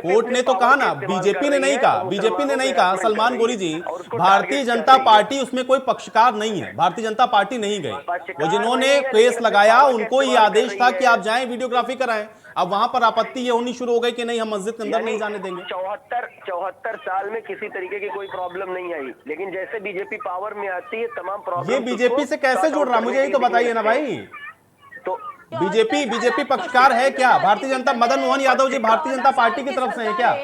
कोर्ट ने तो कहा ना, बीजेपी ने नहीं कहा, बीजेपी ने नहीं कहा। सलमान गोरी जी, भारतीय जनता पार्टी उसमें कोई पक्षकार नहीं है, भारतीय जनता पार्टी नहीं गई। वो जिन्होंने केस लगाया उनको ये आदेश था कि आप जाएं वीडियोग्राफी कराएं। अब वहां पर आपत्ति ये होनी शुरू हो गई कि नहीं, हम मस्जिद के अंदर नहीं जाने देंगे। 74 साल में किसी तरीके की कोई प्रॉब्लम नहीं आई, लेकिन जैसे बीजेपी पावर में आती है तमाम प्रॉब्लम। ये बीजेपी से कैसे जुड़ रहा, मुझे यही तो बताइए ना भाई। तो बीजेपी पक्षकार है क्या? भारतीय जनता, मदन मोहन यादव जी भारतीय जनता पार्टी की तरफ से है क्या?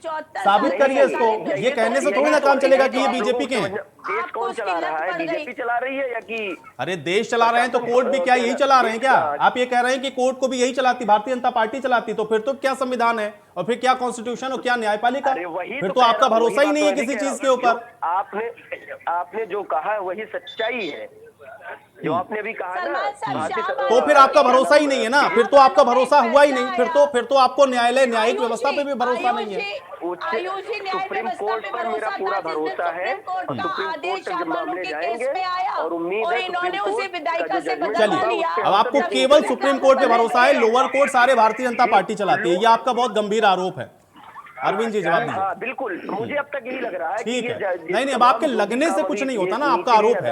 साबित करिए इसको। ये कहने से थोड़ी ना काम चलेगा कि ये बीजेपी के हैं। देश कौन चला रहा है? बीजेपी चला रही है या कि? अरे देश चला रहे हैं तो कोर्ट भी क्या यही चला रहे हैं क्या? आप ये कह रहे हैं कि कोर्ट को भी यही चलाती, भारतीय जनता पार्टी चलाती, तो फिर तो क्या संविधान है और फिर क्या कॉन्स्टिट्यूशन और क्या न्यायपालिका? फिर तो आपका भरोसा ही नहीं है किसी चीज के ऊपर। आपने जो कहा है वही सच्चाई है, जो आपने अभी कहा ना, तो फिर आपका भरोसा ही नहीं है ना, फिर तो आपका भरोसा हुआ ही नहीं, फिर तो आपको न्यायालय, न्यायिक व्यवस्था पे भी भरोसा नहीं है। सुप्रीम कोर्ट पर मेरा पूरा भरोसा है, और सुप्रीम कोर्ट तक जब मामले जाएंगे और उम्मीद है चलिए, अब आपको केवल सुप्रीम कोर्ट पे भरोसा है, लोअर कोर्ट सारे भारतीय जनता पार्टी चलाती है, ये आपका बहुत गंभीर आरोप है। अरविंद जी जवाब दीजिए। बिल्कुल, मुझे अब तक यही लग रहा है। ठीक है, नहीं, अब आपके लगने से कुछ नहीं होता ना, आपका आरोप है।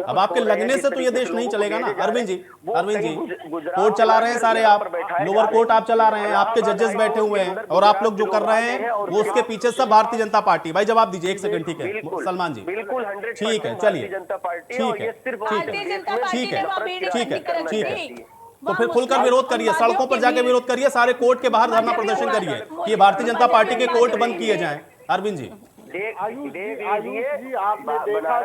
अब आपके लगने से तो ये देश नहीं चलेगा ना। अरविंद जी कोर्ट चला रहे हैं सारे, आप लोअर कोर्ट आप चला रहे हैं, आपके जजेस बैठे हुए हैं, और आप लोग जो कर रहे हैं वो उसके पीछे सब भारतीय जनता पार्टी। भाई जवाब दीजिए, एक सेकंड। ठीक है सलमान जी, बिल्कुल ठीक है, चलिए, ठीक है, तो फिर खुलकर विरोध करिए, सड़कों पर जाके विरोध करिए, सारे कोर्ट के बाहर धरना प्रदर्शन करिए कि भारतीय जनता पार्टी के कोर्ट बंद किए जाएं। अरविंद जी, आयुष जी, आपने देखा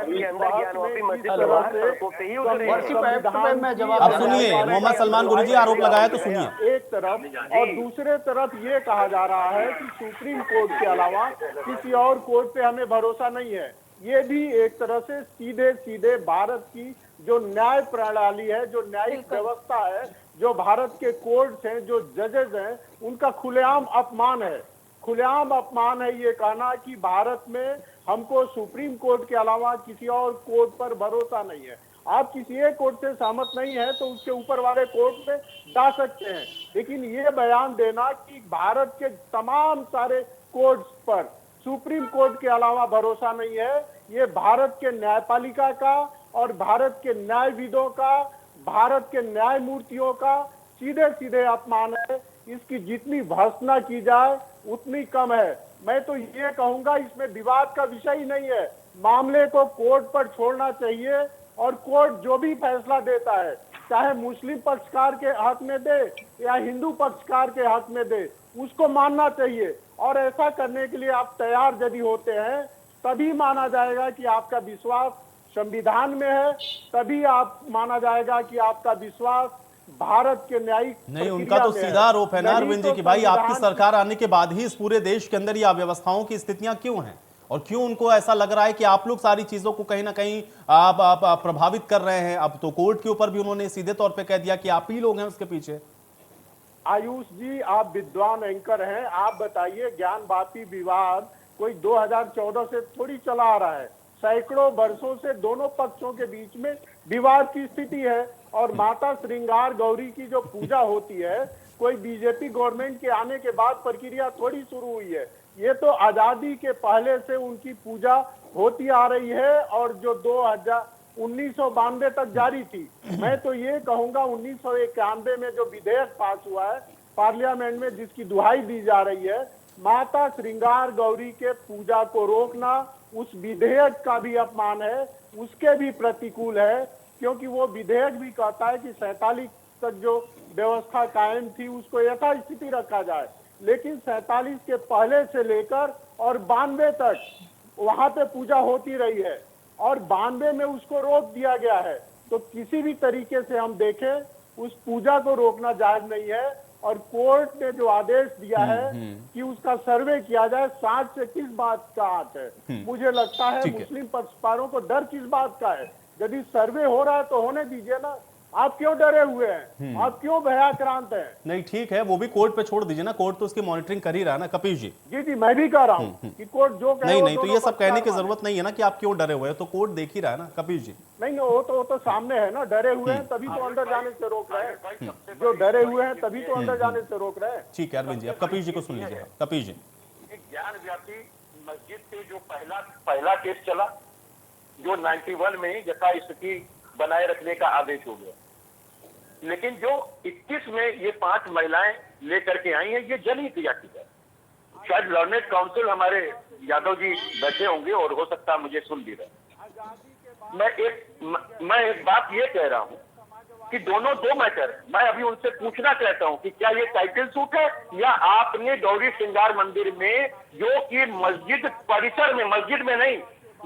अब सुनिए, मोहम्मद सलमान गुरु जी आरोप लगाया तो सुनिए। एक तरफ, और दूसरे तरफ ये कहा जा रहा है कि सुप्रीम कोर्ट के अलावा किसी और कोर्ट पे हमें भरोसा नहीं है। ये भी एक तरह से सीधे सीधे भारत की जो न्याय प्रणाली है, जो न्यायिक व्यवस्था है, जो भारत के कोर्ट्स हैं, जो जजेस हैं, उनका खुलेआम अपमान है। खुलेआम अपमान है ये कहना कि भारत में हमको सुप्रीम कोर्ट के अलावा किसी और कोर्ट पर भरोसा नहीं है। आप किसी एक कोर्ट से सहमत नहीं है तो उसके ऊपर वाले कोर्ट में जा सकते हैं, लेकिन ये बयान देना कि भारत के तमाम सारे कोर्ट्स पर सुप्रीम कोर्ट के अलावा भरोसा नहीं है, ये भारत के न्यायपालिका का और भारत के न्यायविदों का, भारत के न्यायमूर्तियों का सीधे सीधे अपमान है। इसकी जितनी भर्त्सना की जाए उतनी कम है। मैं तो ये कहूंगा इसमें विवाद का विषय ही नहीं है, मामले को कोर्ट पर छोड़ना चाहिए, और कोर्ट जो भी फैसला देता है, चाहे मुस्लिम पक्षकार के हक में दे या हिंदू पक्षकार के हक में दे, उसको मानना चाहिए। और ऐसा करने के लिए आप तैयार यदि होते हैं तभी माना जाएगा कि आपका विश्वास संविधान में है, तभी आप माना जाएगा कि आपका विश्वास भारत के न्यायिक नहीं। उनका तो सीधा आरोप है ना अरविंद जी कि भाई आपकी सरकार आने के बाद ही इस पूरे देश के अंदर ये अव्यवस्थाओं की स्थितियां क्यों हैं, और क्यों उनको ऐसा लग रहा है कि आप लोग सारी चीजों को कहीं ना कहीं आप प्रभावित कर रहे हैं। अब तो कोर्ट के ऊपर भी उन्होंने सीधे तौर पे कह दिया कि आप ही लोग हैं उसके पीछे। आयुष जी, आप विद्वान एंकर हैं, आप बताइए, ज्ञानवापी विवाद कोई 2014 से थोड़ी चला आ रहा है, सैकड़ों वर्षों से दोनों पक्षों के बीच में विवाद की स्थिति है। और माता श्रृंगार गौरी की जो पूजा होती है, कोई बीजेपी गवर्नमेंट के आने के बाद प्रक्रिया थोड़ी शुरू हुई है, ये तो आजादी के पहले से उनकी पूजा होती आ रही है, और जो 1992 तक जारी थी। मैं तो ये कहूंगा 1991 में जो विधेयक पास हुआ है पार्लियामेंट में, जिसकी दुहाई दी जा रही है, माता श्रृंगार गौरी के पूजा को रोकना उस विधेयक का भी अपमान है, उसके भी प्रतिकूल है, क्योंकि वो विधेयक भी कहता है कि 47 तक जो व्यवस्था कायम थी उसको यथास्थिति रखा जाए, लेकिन 47 के पहले से लेकर और 92 तक वहां पे पूजा होती रही है, और 92 में उसको रोक दिया गया है। तो किसी भी तरीके से हम देखें उस पूजा को रोकना जायज नहीं है। और कोर्ट ने जो आदेश दिया है कि उसका सर्वे किया जाए, सांच से किस बात का हाथ है? मुझे लगता है ठीक है। मुस्लिम पक्षकारों को डर किस बात का है? यदि सर्वे हो रहा है तो होने दीजिए ना। आप क्यों डरे हुए हैं? आप क्यों भयाक्रांत हैं? नहीं ठीक है, वो भी कोर्ट पे छोड़ दीजिए ना, कोर्ट तो उसकी मॉनिटरिंग कर ही रहा है ना कपीश जी। जी जी, मैं भी कह रहा हूँ कि कोर्ट जो कहे नहीं वो नहीं, तो दोनों ये सब कहने की पक्षकार जरूरत नहीं है ना कि आप क्यों डरे हुए हैं, तो कोर्ट देख ही रहा है ना कपीश जी। नहीं, वो तो सामने है ना। डरे हुए हैं तभी तो अंदर जाने से रोक रहे हैं। जो डरे हुए हैं तभी तो अंदर जाने से रोक रहे हैं। ठीक है अरविंद जी, अब कपीश जी को सुन लीजिए। कपीश जी, एक ज्ञान व्यापी मस्जिद पे जो पहला केस चला, जो 91 में यथास्थिति बनाए रखने का आदेश हो गया, लेकिन जो 21 में ये 5 महिलाएं लेकर के आई हैं, ये जनहित याचिका है। शायद लर्नेड काउंसिल हमारे यादव जी बैठे होंगे और हो सकता है मुझे सुन भी रहे। मैं एक बात ये कह रहा हूं कि दोनों दो मैटर है। मैं अभी उनसे पूछना चाहता हूं कि क्या ये टाइटल सूट है या आपने गौरी श्रृंगार मंदिर में, जो कि मस्जिद परिसर में, मस्जिद में नहीं,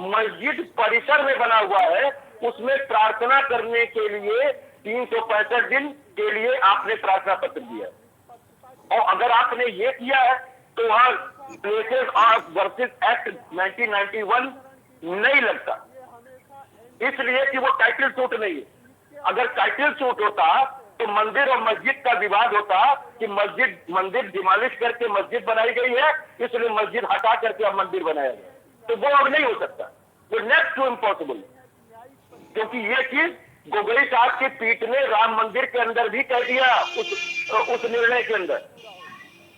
मस्जिद परिसर में बना हुआ है, उसमें प्रार्थना करने के लिए 365 दिन के लिए आपने प्रार्थना पत्र दिया। और अगर आपने ये किया है तो वहां प्लेसेस ऑफ वर्शिप एक्ट 1991 नहीं लगता, इसलिए कि वो टाइटल सूट नहीं है। अगर टाइटल सूट होता तो मंदिर और मस्जिद का विवाद होता कि मंदिर डिमोलिश करके मस्जिद बनाई गई है, इसलिए मस्जिद हटा करके अब मंदिर बनाया गया, तो वो अब नहीं हो सकता। वो नेक्स्ट टू इम्पॉसिबल, क्योंकि ये चीज गोगोई साहब की पीठ ने राम मंदिर के अंदर भी कह दिया उस निर्णय के अंदर।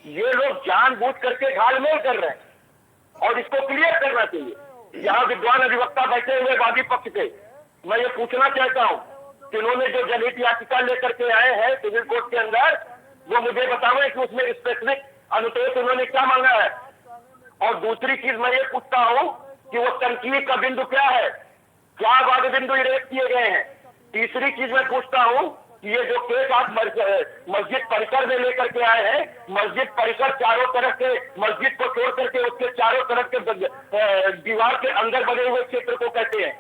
ये लोग जानबूझ करके घालमेल कर रहे हैं और इसको क्लियर करना चाहिए। यहाँ विद्वान अधिवक्ता बैठे हुए वादी पक्ष के, मैं ये पूछना चाहता हूँ कि उन्होंने जो जनहित याचिका लेकर के आए हैं सिविल कोर्ट के अंदर, वो मुझे बतावे कि उसमें स्पेसिफिक अनुतोष उन्होंने क्या मांगा है। और दूसरी चीज मैं ये पूछता हूँ कि वो तनकीद का बिंदु क्या है, क्या वाद बिंदु इरेज किए गए हैं। तीसरी चीज मैं पूछता हूँ कि ये जो केस आप मस्जिद परिसर में लेकर के आए हैं, मस्जिद परिसर चारों तरफ से, मस्जिद को छोड़ करके उसके चारों तरफ के दीवार के अंदर बने हुए क्षेत्र को कहते हैं,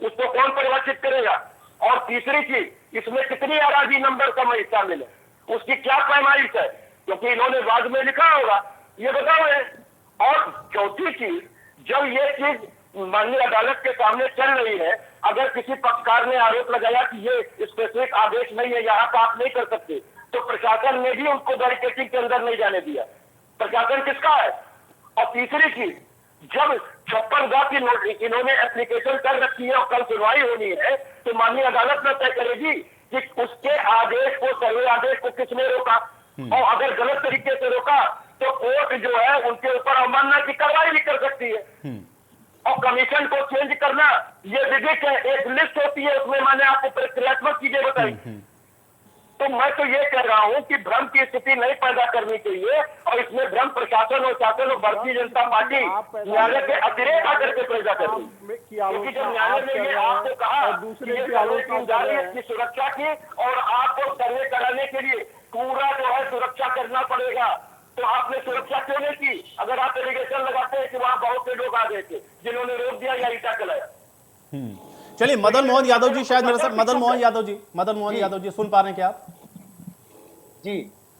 उसको कौन परिभाषित करेगा। और तीसरी चीज, इसमें कितनी अराजी नंबर का मैं शामिल है, उसकी क्या पैमाइश है, क्योंकि इन्होंने वाद में लिखा होगा, ये बताओ है। और चौथी चीज, जब ये चीज माननीय अदालत के सामने चल रही है, अगर किसी पक्षकार ने आरोप लगाया कि ये स्पेसिफिक आदेश नहीं है, यहाँ पर आप नहीं कर सकते, तो प्रशासन ने भी उनको बैरिकेडिंग के अंदर नहीं जाने दिया। प्रशासन किसका है। और तीसरी चीज, जब 56 की इन्होंने एप्लीकेशन कर रखी है और कल सुनवाई होनी है, तो माननीय अदालत में तय करेगी कि उसके आदेश को, सर्वे आदेश को किसने रोका, और अगर गलत तरीके से रोका तो कोर्ट जो है उनके ऊपर अवमानना की कार्रवाई भी कर सकती है। और कमीशन को चेंज करना ये विधिक है, एक लिस्ट होती है, उसमें मैंने आपको प्रक्रियात्मक चीजें बताई। तो मैं तो ये कह रहा हूं कि भ्रम की स्थिति नहीं पैदा करनी चाहिए, और इसमें भ्रम प्रशासन और शासन और भारतीय जनता पार्टी न्यायालय के अतिरेक आकर के पैदा कर रही है। क्योंकि जब न्यायालय ने ये आपको कहा कि ये सर्वे की सुरक्षा की और आपको सर्वे कराने के लिए पूरा जो है सुरक्षा करना पड़ेगा, तो आपने सुरक्षा क्यों नहीं की। अगर आप एलिगेशन लगाते हैं कि वहां बहुत से लोग आ गए थे जिन्होंने रोक दिया या ईटा चलाया। चलिए मदन मोहन यादव जी, शायद मेरे साथ मदन मोहन यादव जी सुन पा रहे हैं क्या आप?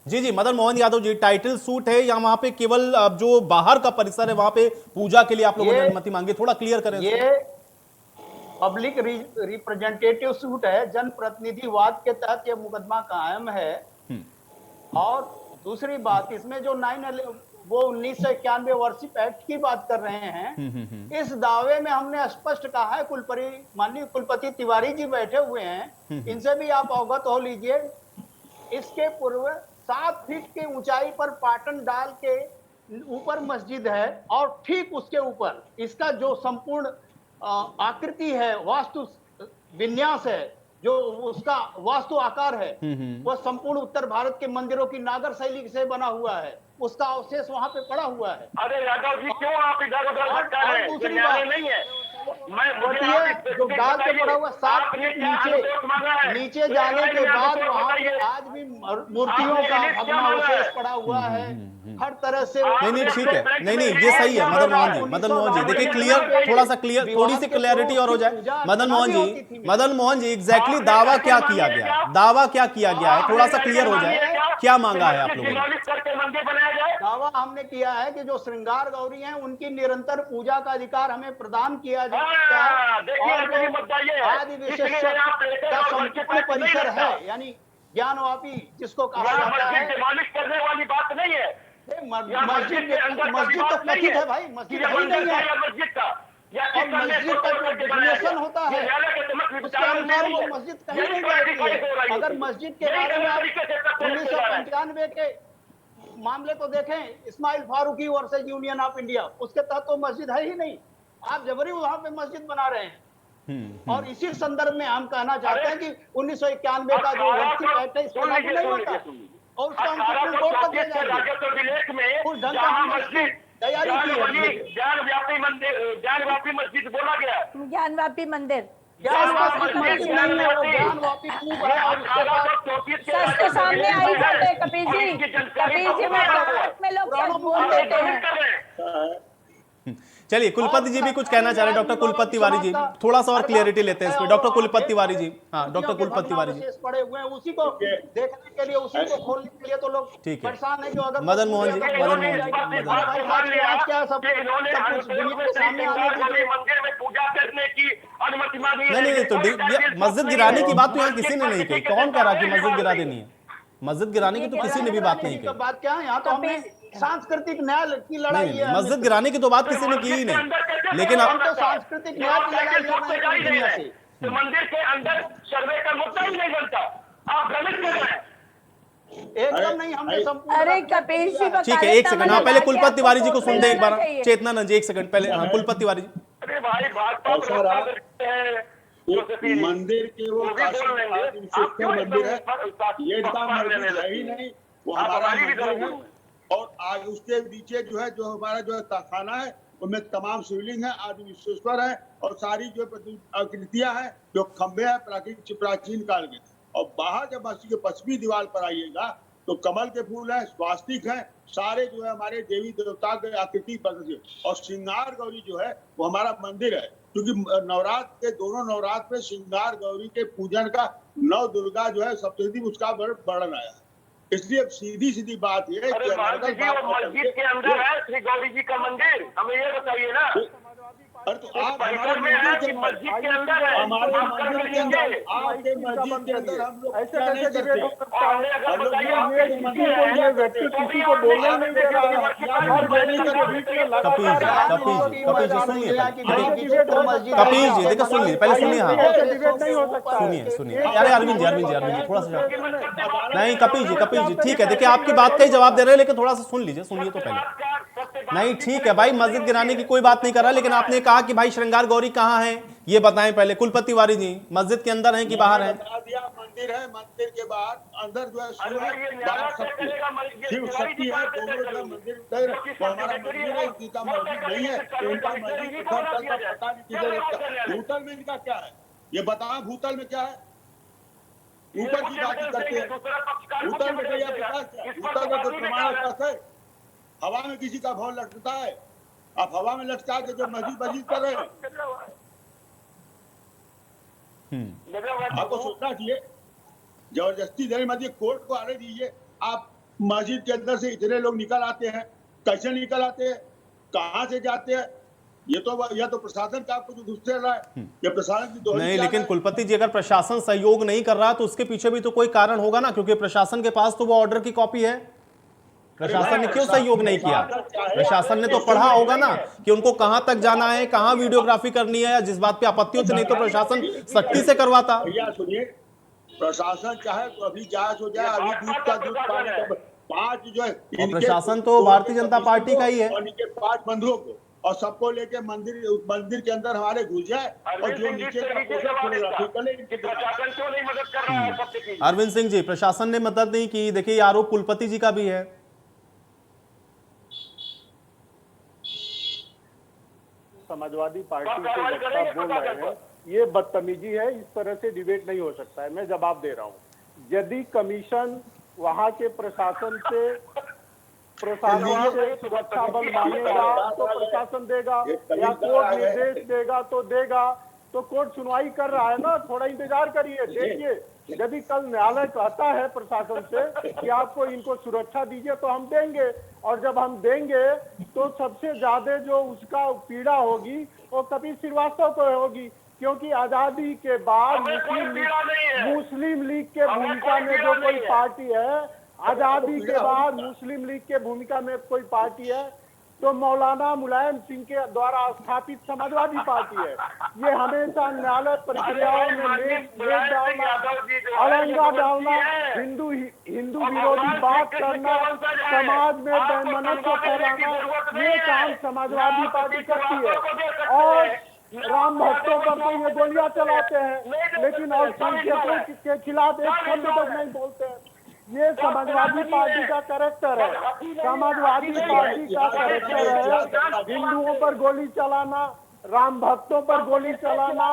जी, मदन मोहन यादव जी, टाइटल सूट है या वहां पे केवल जो बाहर का परिसर है वहां पे पूजा के लिए आप लोगों ने अनुमति मांगी, थोड़ा क्लियर करें। ये पब्लिक रिप्रेजेंटेटिव सूट है, जनप्रतिनिधिवाद के तहत ये मुकदमा कायम है। और दूसरी बात, इसमें जो 1991 वर्षिप एक्ट की बात कर रहे हैं, इस दावे में हमने स्पष्ट कहा है, माननीय कुलपति तिवारी जी बैठे हुए हैं, इनसे भी आप अवगत हो लीजिए। इसके पूर्व 7 फीट की ऊंचाई पर पाटन डाल के ऊपर मस्जिद है, और ठीक उसके ऊपर इसका जो संपूर्ण आकृति है, वास्तु विन्यास है, जो उसका वास्तु आकार है, वह संपूर्ण उत्तर भारत के मंदिरों की नागर शैली से बना हुआ है, उसका अवशेष वहां पे पड़ा हुआ है। अरे यादव जी, क्यों आप इधर उधर भटका रहे हैं? दूसरी न्यायालय बात नहीं है, देखिए जो डाल के पड़ा हुआ 7 फीट नीचे जाने के बाद वहाँ पे आज भी मूर्तियों का भग्नावशेष पड़ा हुआ है, हर तरह से। नहीं ठीक है, नहीं ये सही है मदन मोहन जी देखिए क्लियर, थोड़ा सा क्लियर, थोड़ी सी क्लियरिटी और हो जाए। मदन मोहन जी एग्जैक्टली दावा क्या किया गया है, थोड़ा सा क्लियर हो जाए, क्या मांगा है आप लोगों ने? दावा हमने किया है कि जो श्रृंगार गौरी हैं उनकी निरंतर पूजा का अधिकार हमें प्रदान किया जाता है, और आदि विशेष का संपूर्ण परिसर है, यानी ज्ञानवापी जिसको कहा जाता है। करने वाली बात नहीं है, मस्जिद तो कथित है भाई, मस्जिद ही नहीं है, मस्जिद का और मस्जिद का जो डेफिनेशन होता है उसके अनुसार वो मस्जिद कहीं नहीं रहती है। अगर मस्जिद के बारे में 1995 के मामले को देखें, Ismail Faruqui versus union of India, उसके तहत तो मस्जिद है ही नहीं, आप जबरी वहां पे मस्जिद बना रहे हैं। और इसी संदर्भ में हम कहना चाहते हैं कि 1991 का जो एक्ट है इसको लागू नहीं होता, और उसका हम सुप्रीम कोर्ट तक ले जाएंगे। उस ढंग का हमने तैयारी की है। ज्ञानवापी मस्जिद बोला गया, ज्ञानवापी मंदिर मस्जिद नहीं है, वो ज्ञानवापी कूप है, और उसके बाद सच तो सामने आई बात है। कपिल जी में लोग सच बोल देते हैं। चलिए कुलपति जी भी कुछ कहना चाह रहे हैं, डॉक्टर कुलपति तिवारी जी थोड़ा सा और क्लियरिटी लेते हैं इसमें। डॉक्टर कुलपति तिवारी जी, हाँ डॉक्टर कुलपति तिवारी जी पड़े हुए हैं, उसी को देखने के लिए, उसी को खोलने के लिए तो लोग ठीक है। परेशान है। जो अगर मदन मोहन जी मंदिर में पूजा करने की अनुमति मांगी। नहीं तो मस्जिद गिराने की बात तो यहाँ किसी ने नहीं कही, कौन कह रहा कि मस्जिद गिरा देनी है? मस्जिद गिराने की तो किसी ने भी बात नहीं की। बात क्या है, यहाँ तो हमने सांस्कृतिक न्याय की लड़ाई है। मस्जिद गिराने की तो बात किसी ने की ही नहीं, लेकिन हम तो सांस्कृतिक न्याय की लड़ाई लड़ रहे हैं। तो मंदिर के अंदर सर्वे का मुद्दा ही नहीं बनता, आप भ्रमित कर रहे हैं। एकदम नहीं, हमने संपूर्ण। अरे कपिल जी ठीक है, एक सेकंड, हाँ पहले कुलपति तिवारी जी को सुनते हैं एक बार। चेतनानंद जी एक सेकंड पहले, हाँ कुलपति तिवारी जी। अरे भाई भाजपा मंदिर के वो मंदिर है, ये मंदिर है ही नहीं, वो हमारा मंदिर है। और आज उसके नीचे जो है, जो हमारा जो तहखाना है, उनमें तमाम शिवलिंग है, आदि विश्वेश्वर है, और सारी जो आकृतियां हैं, जो खंभे हैं प्राचीन काल के। और बाहर जब मस्जिद के पश्चिमी दीवार पर आइएगा तो कमल के फूल है, स्वास्तिक है, सारे जो है हमारे देवी देवता के आकृति पर, और श्रृंगार गौरी जो है वो हमारा मंदिर है। क्योंकि नवरात्र के दोनों नवरात्र में श्रृंगार गौरी के पूजन का, नव दुर्गा जो है सप्तशती उसका वर्णन आया है। इसलिए सीधी बात ये है कि मस्जिद के अंदर है श्री गौरी जी का मंदिर, हमें ये बताइए ना। अरे तो आप हमारे मस्जिद के अंदर है, हमारे मंदिर के अंदर, आपके मस्जिद के अंदर हम लोग ऐसे नहीं करते। किसी को बोलने नहीं दे रहा है। कपिल जी देखो सुनिए, पहले सुनिए, हाँ सुनिए। अरे अरविंद जी थोड़ा सा नहीं, कपिल जी ठीक है, देखिए आपकी बात का ही जवाब दे रहे हैं, लेकिन थोड़ा सा सुन लीजिए, सुनिए तो पहले। नहीं ठीक है भाई, मस्जिद गिराने की कोई बात नहीं कर रहा, लेकिन आपने कहा कि भाई श्रृंगार गौरी कहाँ है ये बताएं पहले। कुलपति तिवारी जी, मस्जिद के अंदर है कि बाहर है? मंदिर है, मंदिर के बाहर अंदर जो है शिव शक्ति है, दोनों जो मंदिर उधर, हमारा मंदिर है, इनका मस्जिद नहीं है, इनका मस्जिद पता नहीं किधर। भूतल में इनका क्या है ये बताओ, भूतल में क्या है? ऊपर की बात करते हैं, भूतल में भैया भूतल में तो प्रमाण है, हवा में किसी का भाव लटकता है, आप हवा में लटका के जो मस्जिद कर रहे हैं। आपको सोचना चाहिए, जबरदस्ती देने मत, कोर्ट को आने दीजिए। आप मस्जिद के अंदर से इतने लोग निकल आते हैं, कैसे निकल आते हैं, कहाँ से जाते हैं? ये तो प्रशासन का आपको जो घुस रहा है, ये प्रशासन की नहीं। लेकिन कुलपति जी, अगर प्रशासन सहयोग नहीं कर रहा तो उसके पीछे भी तो कोई कारण होगा ना, क्योंकि प्रशासन के पास तो वो ऑर्डर की कॉपी है। प्रशासन ने क्यों सहयोग नहीं किया? प्रशासन ने तो पढ़ा होगा ना कि उनको कहां तक जाना है, कहां वीडियोग्राफी करनी है, या जिस बात पे आपत्ति होती, नहीं तो प्रशासन सख्ती से करवाता। भैया सुनिए, प्रशासन चाहे तो अभी जांच हो जाए, अभी दूध का दूध पानी 5 जो है, प्रशासन तो भारतीय जनता पार्टी का ही है, और इनके 5 बंधुओं को और सबको लेके मंदिर के अंदर हमारे घुस जाए, और जो नीचे अरविंद सिंह जी, प्रशासन ने मदद नहीं की। देखिए आरोप कुलपति जी का भी है। समाजवादी पार्टी के वक्ता बोल रहे हैं ये बदतमीजी है। इस तरह से डिबेट नहीं हो सकता है। मैं जवाब दे रहा हूँ। यदि कमीशन वहाँ के प्रशासन से सुरक्षा बल मांगेगा तो प्रशासन देगा, या कोर्ट निर्देश देगा तो देगा। तो कोर्ट सुनवाई कर रहा है ना, थोड़ा इंतजार करिए, देखिए। यदि कल न्यायालय कहता है प्रशासन से कि आपको इनको सुरक्षा दीजिए तो हम देंगे, और जब हम देंगे तो सबसे ज्यादा जो उसका पीड़ा होगी वो कपिल श्रीवास्तव को होगी, क्योंकि आजादी के बाद मुस्लिम लीग के भूमिका में जो कोई पार्टी है, आजादी के बाद मुस्लिम लीग के भूमिका में कोई पार्टी है तो मौलाना मुलायम सिंह के द्वारा स्थापित समाजवादी पार्टी है। ये हमेशा न्यायालय प्रक्रियाओं में लेट डालना, अलंगा डालना, हिंदू विरोधी बात करना, समाज में वैमनस्य फैलाना, ये काम समाजवादी पार्टी करती है। और राम भक्तों पर तो ये गोलियां चलाते हैं, लेकिन अल्पसंख्यकों के खिलाफ एक शब्द तक नहीं बोलते हैं। ये समाजवादी पार्टी का कैरेक्टर है। समाजवादी पार्टी का कैरेक्टर है हिंदुओं पर गोली चलाना, राम भक्तों पर गोली चलाना,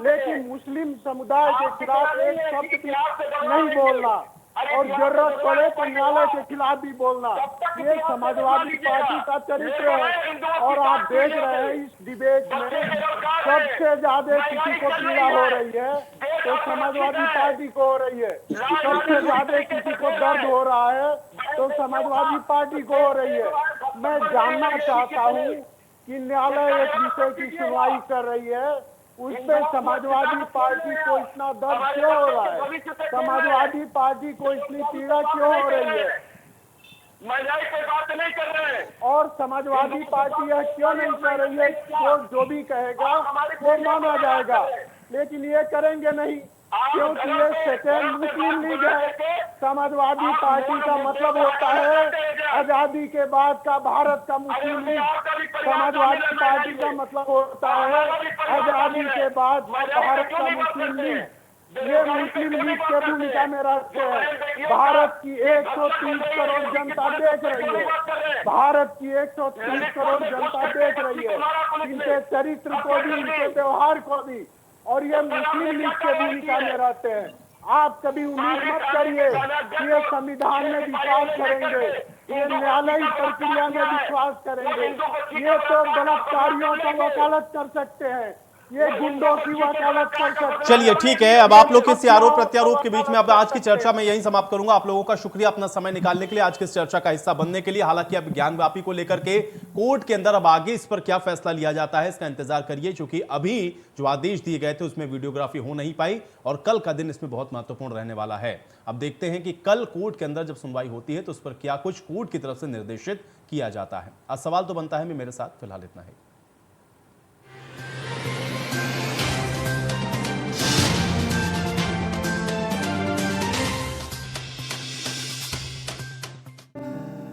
लेकिन मुस्लिम समुदाय के खिलाफ एक शब्द भी नहीं बोलना, और जरूरत पड़े तो न्यायालय के खिलाफ भी बोलना। ये समाजवादी पार्टी का चरित्र है। और आप देख रहे हैं इस डिबेट में सबसे ज्यादा किसी को पीड़ा हो रही है तो समाजवादी पार्टी को हो रही है, सबसे ज्यादा किसी को दर्द हो रहा है तो समाजवादी पार्टी को हो रही है। मैं जानना चाहता हूँ कि न्यायालय एक विषय की सुनवाई कर रही है, उस पर समाजवादी पार्टी को इतना दर्द क्यों हो रहा है, समाजवादी पार्टी को इतनी पीड़ा क्यों हो रही है, महिलाएं कोई बात नहीं कर रहे हैं, और समाजवादी पार्टी यह क्यों नहीं कर रही है। कोर्ट जो भी कहेगा वो माना जाएगा, लेकिन ये करेंगे नहीं, क्योंकि ये सेकेंड मुस्लिम लीग है। समाजवादी पार्टी का मतलब होता है आजादी के बाद का भारत का मुस्लिम लीग। समाजवादी पार्टी का मतलब होता है आजादी के बाद भारत का मुस्लिम लीग। ये मुस्लिम लीग के भूमिका में रहते हैं। भारत की 130 करोड़ जनता देख रही है, भारत की 130 करोड़ जनता देख रही है, इनके चरित्र को भी, इनके व्यवहार को भी, और ये मुस्लिम लीग के भूमिका में रहते हैं। आप कभी उम्मीद मत करिए कि ये संविधान में विश्वास करेंगे, ये न्यायालयी प्रक्रिया में विश्वास करेंगे। ये तो बलात्कारियों की वकालत कर सकते हैं, ये गुंडों की वकालत कर सकते हैं। चलिए ठीक है, अब आप लोग के आरोप प्रत्यारोप के बीच में अब आज की चर्चा मैं यहीं समाप्त करूंगा। आप लोगों का शुक्रिया अपना समय निकालने के लिए, आज की इस चर्चा का हिस्सा बनने के लिए। हालांकि अब ज्ञानवापी को लेकर के कोर्ट के अंदर अब आगे इस पर क्या फैसला लिया जाता है इसका इंतजार करिए, क्योंकि अभी जो आदेश दिए गए थे उसमें वीडियोग्राफी हो नहीं पाई और कल का दिन इसमें बहुत महत्वपूर्ण रहने वाला है। अब देखते हैं कि कल कोर्ट के अंदर जब सुनवाई होती है तो उस पर क्या कुछ कोर्ट की तरफ से निर्देशित किया जाता है। आज सवाल तो बनता है, मेरे साथ फिलहाल इतना है।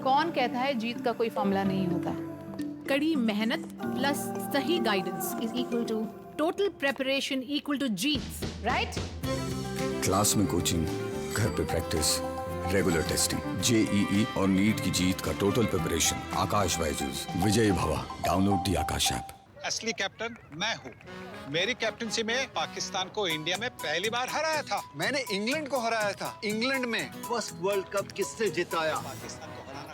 कौन कहता है जीत का कोई फॉर्मूला नहीं होता। कड़ी मेहनत प्लस सही guidance is equal to total preparation equal to जीत, राइट? क्लास में कोचिंग, घर पे प्रैक्टिस, रेगुलर टेस्टिंग, जेईई और नीट की जीत का टोटल प्रिपरेशन। आकाश बायजूस, विजय भवा। Download the Aakash app. असली कैप्टन मैं हूँ। मेरी कैप्टनसी में पाकिस्तान को इंडिया में पहली बार हराया था। मैंने इंग्लैंड को हराया था। इंग्लैंड में फर्स्ट वर्ल्ड कप किससे जिताया? पाकिस्तान को हराना।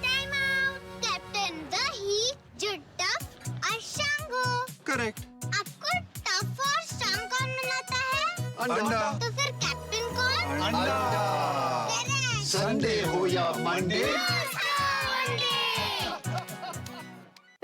Time out. कैप्टन दही, जो टफ और शांगो। करेक्ट। आपको टफ और शांग कौन बनाता है? अंडा। तो फिर कैप्टन कौन? अंडा। संडे हो या मंडे।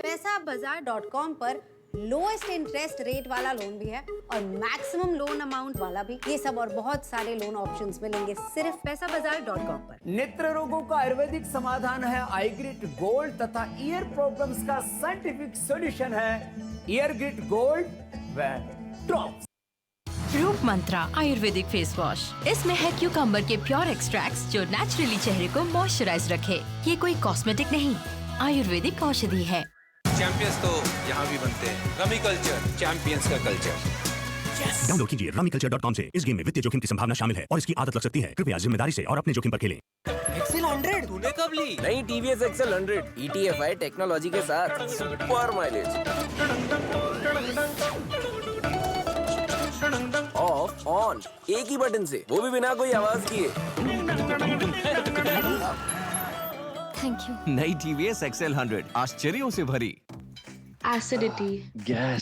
पैसाबाजार.com पर लोएस्ट इंटरेस्ट रेट वाला लोन भी है और मैक्सिमम लोन अमाउंट वाला भी। ये सब और बहुत सारे लोन ऑप्शंस मिलेंगे सिर्फ पैसाबाजार.com पर। नेत्र रोगों का आयुर्वेदिक समाधान है आईग्रिट गोल्ड तथा ईयर प्रॉब्लम्स का साइंटिफिक सॉल्यूशन है ईयर ग्रिट गोल्ड व ड्रॉप्स। रूप मंत्रा आयुर्वेदिक फेस वॉश, इसमें है क्यूकम्बर के प्योर एक्सट्रैक्ट्स जो नेचुरली चेहरे को मॉइस्चराइज रखे। ये कोई कॉस्मेटिक नहीं, आयुर्वेदिक औषधि है। चैंपियंस तो यहाँ भी बनते हैं। रमी कल्चर, चैंपियंस का कल्चर। डाउनलोड कीजिए rummyculture.com से। इस गेम में वित्तीय जोखिम की संभावना शामिल है और इसकी आदत लग सकती है। कृपया जिम्मेदारी से और अपने जोखिम पर खेलें। एक्सेल 100 तूने कब ली? नई टीवीएस एक्सेल 100 ETFI टेक्नोलॉजी के साथ सुपर माइलेज, ऑफ ऑन एक ही बटन से, वो भी बिना कोई आवाज किए। Thank you. नई टीवीएस एक्सेल 100 आश्चर्यों से भरी। Acidity, gas,